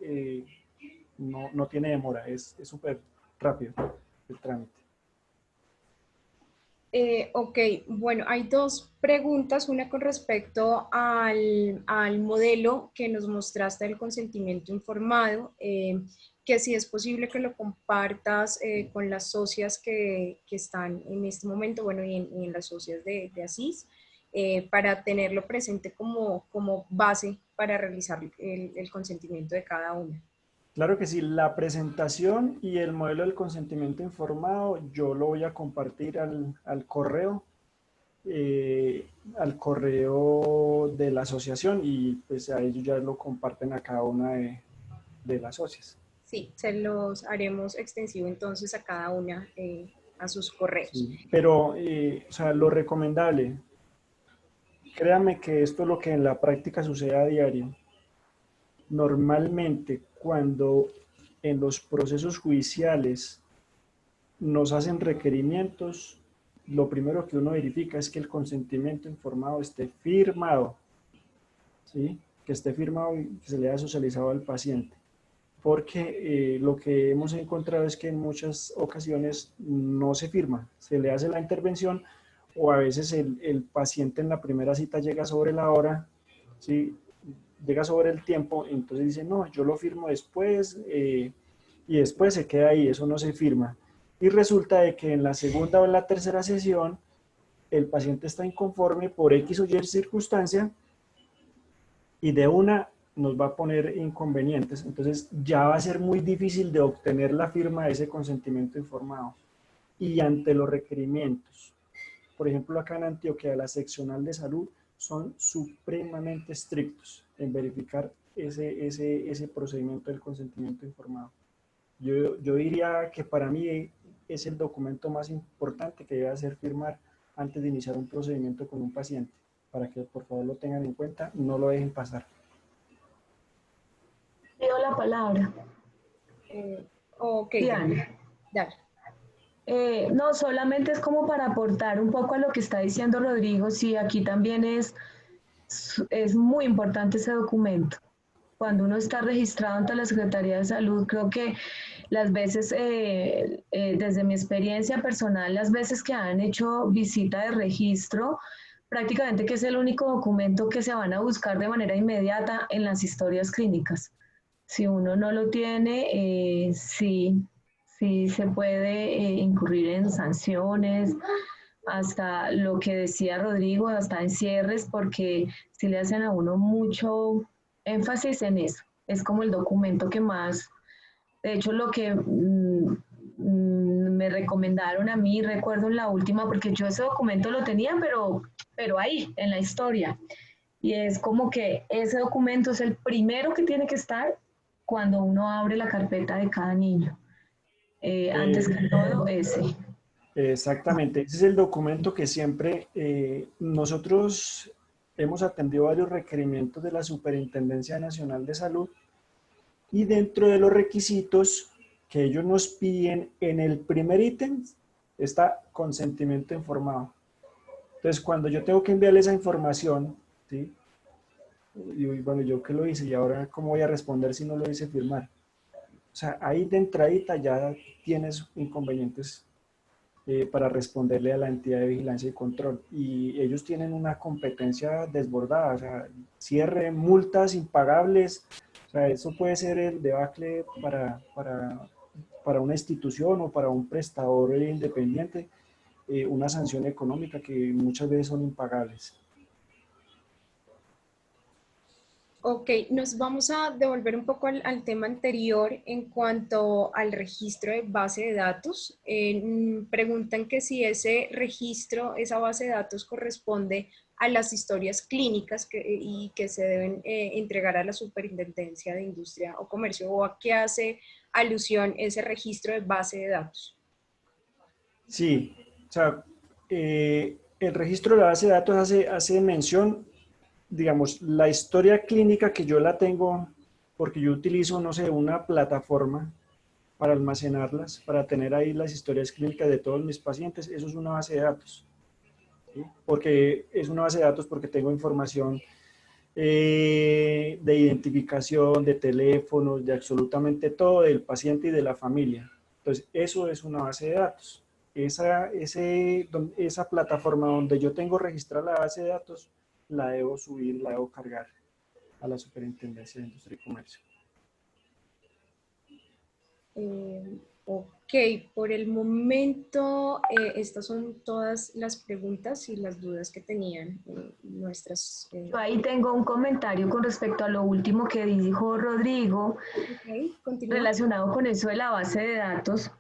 no tiene demora, es súper rápido el trámite. Ok, bueno, hay 2 preguntas, una con respecto al modelo que nos mostraste del consentimiento informado, que si es posible que lo compartas con las socias que están en este momento, bueno, y en las socias de Asís, para tenerlo presente como base para realizar el consentimiento de cada una. Claro que sí, la presentación y el modelo del consentimiento informado yo lo voy a compartir al correo de la asociación y pues a ellos ya lo comparten a cada una de las socias. Sí, se los haremos extensivo entonces a cada una a sus correos. Sí, pero, o sea, lo recomendable, créame que esto es lo que en la práctica sucede a diario. Normalmente, cuando en los procesos judiciales nos hacen requerimientos, lo primero que uno verifica es que el consentimiento informado esté firmado, ¿sí? Que esté firmado y que se le haya socializado al paciente. Porque lo que hemos encontrado es que en muchas ocasiones no se firma, se le hace la intervención o a veces el paciente en la primera cita llega sobre la hora, ¿sí? Llega sobre el tiempo, entonces dice, no, yo lo firmo después y después se queda ahí, eso no se firma. Y resulta de que en la segunda o en la tercera sesión el paciente está inconforme por X o Y circunstancia y de una nos va a poner inconvenientes. Entonces ya va a ser muy difícil de obtener la firma de ese consentimiento informado. Y ante los requerimientos, por ejemplo acá en Antioquia, la seccional de salud son supremamente estrictos en verificar ese procedimiento del consentimiento informado. Yo diría que para mí es el documento más importante que debe hacer firmar antes de iniciar un procedimiento con un paciente, para que por favor lo tengan en cuenta, no lo dejen pasar. Pido la palabra. Ok, Diana. dale. No, solamente es como para aportar un poco a lo que está diciendo Rodrigo, sí, aquí también es muy importante ese documento. Cuando uno está registrado ante la Secretaría de Salud, creo que las veces, desde mi experiencia personal, las veces que han hecho visita de registro, prácticamente que es el único documento que se van a buscar de manera inmediata en las historias clínicas. Si uno no lo tiene, sí se puede incurrir en sanciones, hasta lo que decía Rodrigo, hasta en cierres, porque si le hacen a uno mucho énfasis en eso. Es como el documento que más, de hecho, lo que me recomendaron a mí, recuerdo en la última, porque yo ese documento lo tenía, pero ahí, en la historia. Y es como que ese documento es el primero que tiene que estar cuando uno abre la carpeta de cada niño. Antes que todo, ese. Exactamente, ese es el documento que siempre nosotros hemos atendido varios requerimientos de la Superintendencia Nacional de Salud y dentro de los requisitos que ellos nos piden en el primer ítem está consentimiento informado. Entonces, cuando yo tengo que enviarle esa información, ¿sí? Y bueno, yo qué lo hice y ahora cómo voy a responder si no lo hice firmar. O sea, ahí de entradita ya tienes inconvenientes para responderle a la entidad de vigilancia y control. Y ellos tienen una competencia desbordada, o sea, cierre, multas impagables, o sea, eso puede ser el debacle para una institución o para un prestador independiente, una sanción económica que muchas veces son impagables. Ok, nos vamos a devolver un poco al tema anterior en cuanto al registro de base de datos. Preguntan que si ese registro, esa base de datos corresponde a las historias clínicas y que se deben entregar a la Superintendencia de Industria o Comercio, o a qué hace alusión ese registro de base de datos. Sí, o sea, el registro de la base de datos hace mención, digamos, la historia clínica que yo la tengo, porque yo utilizo, no sé, una plataforma para almacenarlas, para tener ahí las historias clínicas de todos mis pacientes, eso es una base de datos. ¿Sí? Porque es una base de datos porque tengo información de identificación, de teléfonos, de absolutamente todo del paciente y de la familia. Entonces, eso es una base de datos. Esa plataforma donde yo tengo registrada la base de datos, la debo subir, la debo cargar a la Superintendencia de Industria y Comercio. Ok, por el momento estas son todas las preguntas y las dudas que tenían nuestras... Yo ahí tengo un comentario con respecto a lo último que dijo Rodrigo, relacionado con eso de la base de datos,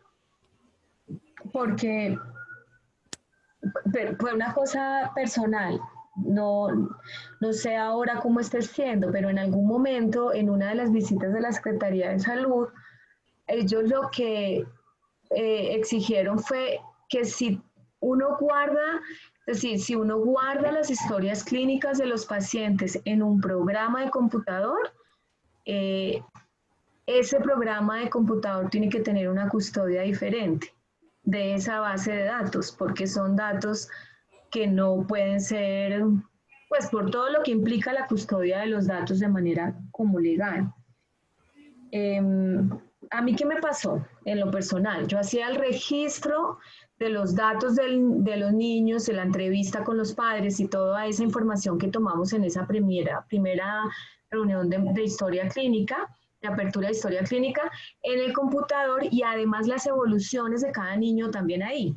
porque fue una cosa personal. No sé ahora cómo esté siendo, pero en algún momento, en una de las visitas de la Secretaría de Salud, ellos lo que exigieron fue que si uno guarda, es decir, si uno guarda las historias clínicas de los pacientes en un programa de computador, ese programa de computador tiene que tener una custodia diferente de esa base de datos, porque son datos que no pueden ser, pues por todo lo que implica la custodia de los datos de manera como legal. ¿A mí qué me pasó en lo personal? Yo hacía el registro de los datos de los niños, de la entrevista con los padres y toda esa información que tomamos en esa primera reunión de historia clínica, de apertura de historia clínica, en el computador y además las evoluciones de cada niño también ahí.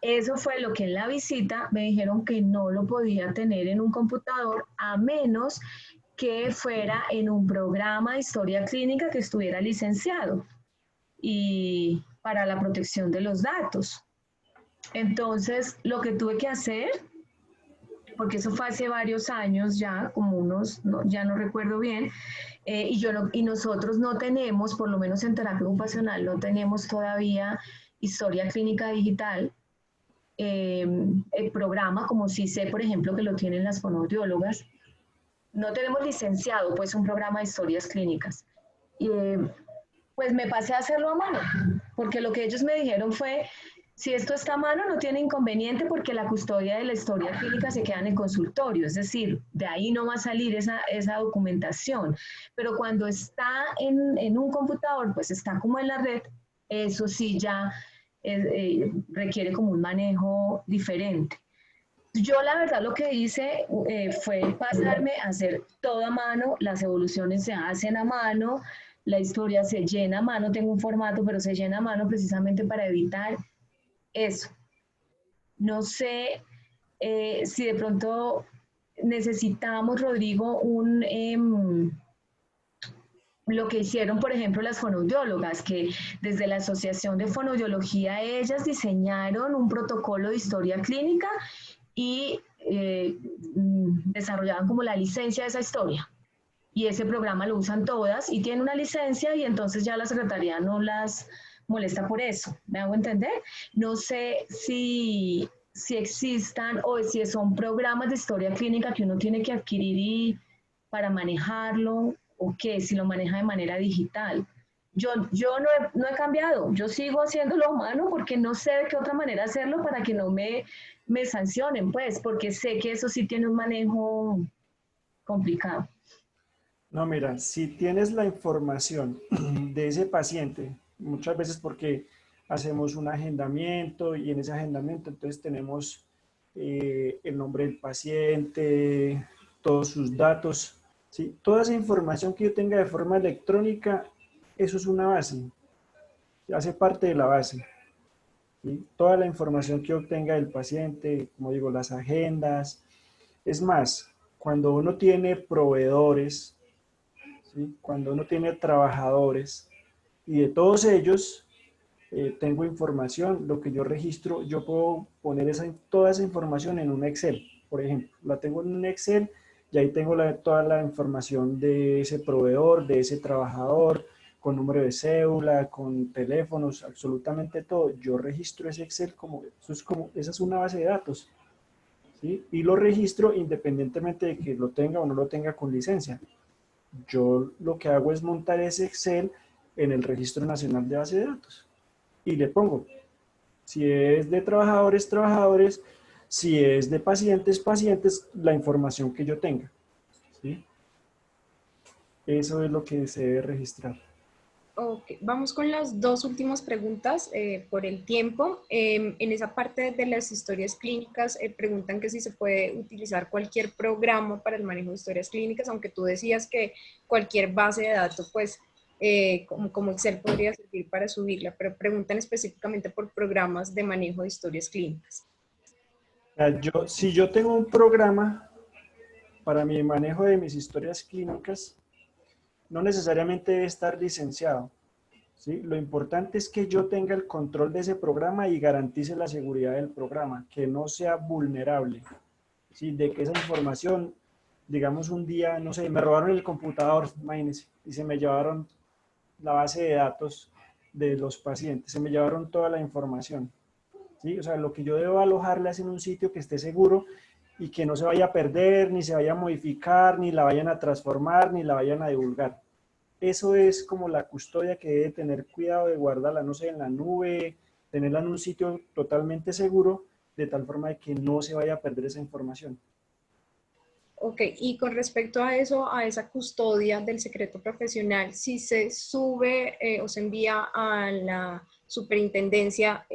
Eso fue lo que en la visita me dijeron que no lo podía tener en un computador a menos que fuera en un programa de historia clínica que estuviera licenciado y para la protección de los datos. Entonces, lo que tuve que hacer, porque eso fue hace varios años ya, como unos, ya no recuerdo bien, y nosotros no tenemos, por lo menos en terapia ocupacional, no tenemos todavía historia clínica digital, el programa, como sí sé, por ejemplo, que lo tienen las fonoaudiólogas. No tenemos licenciado, pues, un programa de historias clínicas. Pues me pasé a hacerlo a mano, porque lo que ellos me dijeron fue, si esto está a mano no tiene inconveniente porque la custodia de la historia clínica se queda en el consultorio, es decir, de ahí no va a salir esa documentación. Pero cuando está en un computador, pues está como en la red, eso sí ya requiere como un manejo diferente. Yo la verdad lo que hice fue pasarme a hacer todo a mano, las evoluciones se hacen a mano, la historia se llena a mano, tengo un formato pero se llena a mano precisamente para evitar eso. No sé si de pronto necesitamos, Rodrigo, lo que hicieron, por ejemplo, las fonoaudiólogas, que desde la Asociación de Fonoaudiología ellas diseñaron un protocolo de historia clínica y desarrollaban como la licencia de esa historia. Y ese programa lo usan todas y tiene una licencia y entonces ya la Secretaría no las molesta por eso. ¿Me hago entender? No sé si si existan o si son programas de historia clínica que uno tiene que adquirir para manejarlo, o qué, si lo maneja de manera digital. Yo no he cambiado, yo sigo haciéndolo a mano porque no sé de qué otra manera hacerlo para que no me sancionen, pues, porque sé que eso sí tiene un manejo complicado. No, mira, si tienes la información de ese paciente, muchas veces porque hacemos un agendamiento y en ese agendamiento entonces tenemos el nombre del paciente, todos sus datos, ¿sí? Toda esa información que yo tenga de forma electrónica, eso es una base, hace parte de la base, ¿sí? Toda la información que obtenga del paciente, como digo, las agendas, es más, cuando uno tiene proveedores, ¿sí? Cuando uno tiene trabajadores y de todos ellos tengo información, lo que yo registro, yo puedo poner toda esa información en un Excel, por ejemplo. La tengo en un Excel y ahí tengo toda la información de ese proveedor, de ese trabajador, con número de cédula, con teléfonos, absolutamente todo. Yo registro ese Excel esa es una base de datos, ¿sí? Y lo registro independientemente de que lo tenga o no lo tenga con licencia. Yo lo que hago es montar ese Excel en el Registro Nacional de Base de Datos y le pongo, si es de trabajadores, trabajadores, si es de pacientes, pacientes, la información que yo tenga, ¿sí? Eso es lo que se debe registrar. Ok, vamos con las dos últimas preguntas por el tiempo. En esa parte de las historias clínicas, preguntan que si se puede utilizar cualquier programa para el manejo de historias clínicas, aunque tú decías que cualquier base de datos, pues, como Excel podría servir para subirla, pero preguntan específicamente por programas de manejo de historias clínicas. Si yo tengo un programa para mi manejo de mis historias clínicas, no necesariamente debe estar licenciado, ¿sí? Lo importante es que yo tenga el control de ese programa y garantice la seguridad del programa, que no sea vulnerable, ¿sí? De que esa información, digamos un día, no sé, me robaron el computador, imagínense, y se me llevaron la base de datos de los pacientes, se me llevaron toda la información, ¿sí? O sea, lo que yo debo alojarla es en un sitio que esté seguro y que no se vaya a perder, ni se vaya a modificar, ni la vayan a transformar, ni la vayan a divulgar. Eso es como la custodia que debe tener cuidado de guardarla, no sé, en la nube, tenerla en un sitio totalmente seguro, de tal forma de que no se vaya a perder esa información. Ok, y con respecto a eso, a esa custodia del secreto profesional, si se sube o se envía a la superintendencia,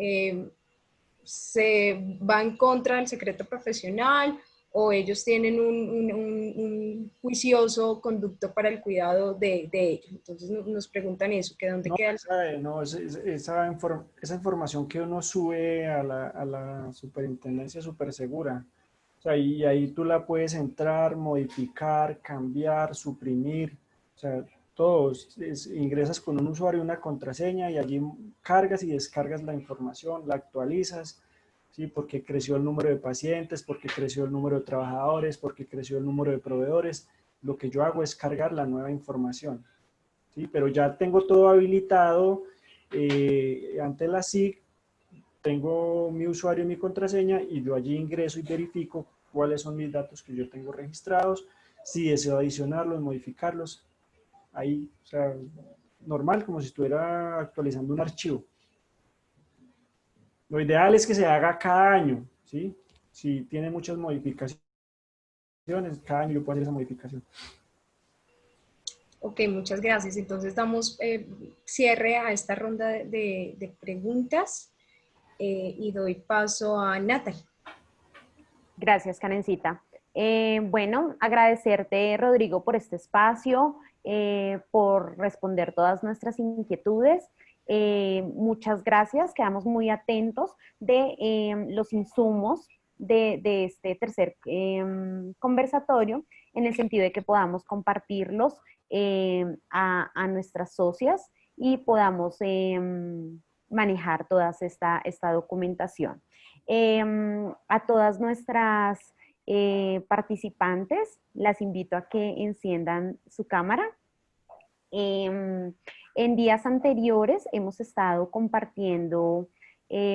¿se va en contra del secreto profesional o ellos tienen un juicioso conducto para el cuidado de ellos? Entonces nos preguntan eso, que dónde No, queda el... esa información que uno sube a la superintendencia es súper segura. O sea, y ahí tú la puedes entrar, modificar, cambiar, suprimir. O sea, todo. Ingresas con un usuario y una contraseña y allí cargas y descargas la información, la actualizas, ¿sí? Porque creció el número de pacientes, porque creció el número de trabajadores, porque creció el número de proveedores. Lo que yo hago es cargar la nueva información, ¿sí? Pero ya tengo todo habilitado. Ante la SIC tengo mi usuario y mi contraseña y yo allí ingreso y verifico cuáles son mis datos que yo tengo registrados, si deseo adicionarlos, modificarlos, ahí, o sea, normal, como si estuviera actualizando un archivo. Lo ideal es que se haga cada año, ¿sí? Si tiene muchas modificaciones, cada año yo puedo hacer esa modificación. Ok, muchas gracias. Entonces damos cierre a esta ronda de preguntas y doy paso a Natalie. Gracias, Karencita. Bueno, agradecerte, Rodrigo, por este espacio, por responder todas nuestras inquietudes. Muchas gracias, quedamos muy atentos de los insumos de este tercer conversatorio, en el sentido de que podamos compartirlos a nuestras socias y podamos manejar toda esta documentación. A todas nuestras participantes las invito a que enciendan su cámara. En días anteriores hemos estado compartiendo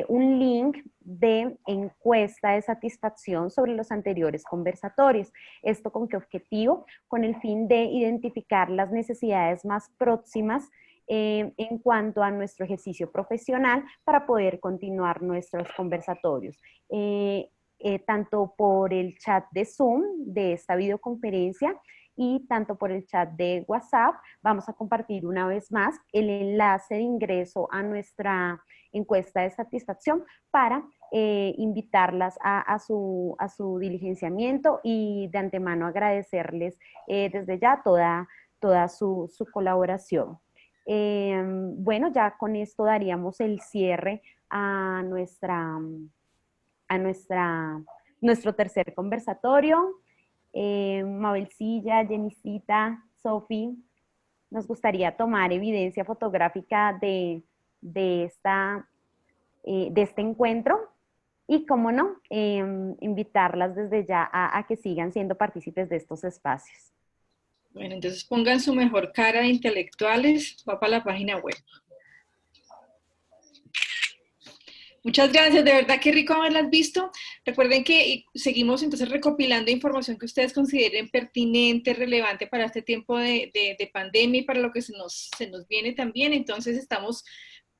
un link de encuesta de satisfacción sobre los anteriores conversatorios. ¿Esto con qué objetivo? Con el fin de identificar las necesidades más próximas en cuanto a nuestro ejercicio profesional para poder continuar nuestros conversatorios. Tanto por el chat de Zoom de esta videoconferencia y tanto por el chat de WhatsApp, vamos a compartir una vez más el enlace de ingreso a nuestra encuesta de satisfacción para invitarlas a su diligenciamiento y de antemano agradecerles desde ya toda su colaboración. Bueno, ya con esto daríamos el cierre a nuestro tercer conversatorio. Mabelcilla, Jenicita, Sofi, nos gustaría tomar evidencia fotográfica de este encuentro y, cómo no, invitarlas desde ya a que sigan siendo partícipes de estos espacios. Bueno, entonces pongan su mejor cara de intelectuales, va para la página web. Muchas gracias, de verdad qué rico haberlas visto. Recuerden que seguimos entonces recopilando información que ustedes consideren pertinente, relevante para este tiempo de pandemia y para lo que se nos viene también. Entonces estamos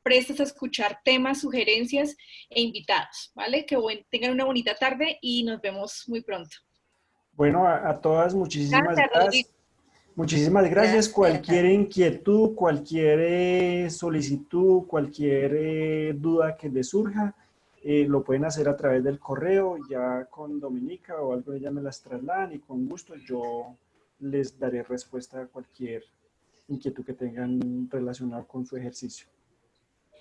prestos a escuchar temas, sugerencias e invitados, ¿vale? Que tengan una bonita tarde y nos vemos muy pronto. Bueno, a todas muchísimas Gracias, gracias. Muchísimas gracias. Gracias. Cualquier inquietud, cualquier solicitud, cualquier duda que les surja, lo pueden hacer a través del correo, ya con Dominica o algo de ella me las trasladan y con gusto yo les daré respuesta a cualquier inquietud que tengan relacionada con su ejercicio.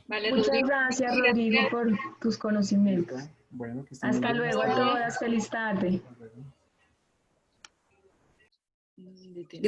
Vale, Muchas Rodrigo. gracias, Rodrigo, por tus conocimientos. Bueno, que estén muy Hasta bien. luego a todas. Feliz tarde. Hasta luego. Gracias.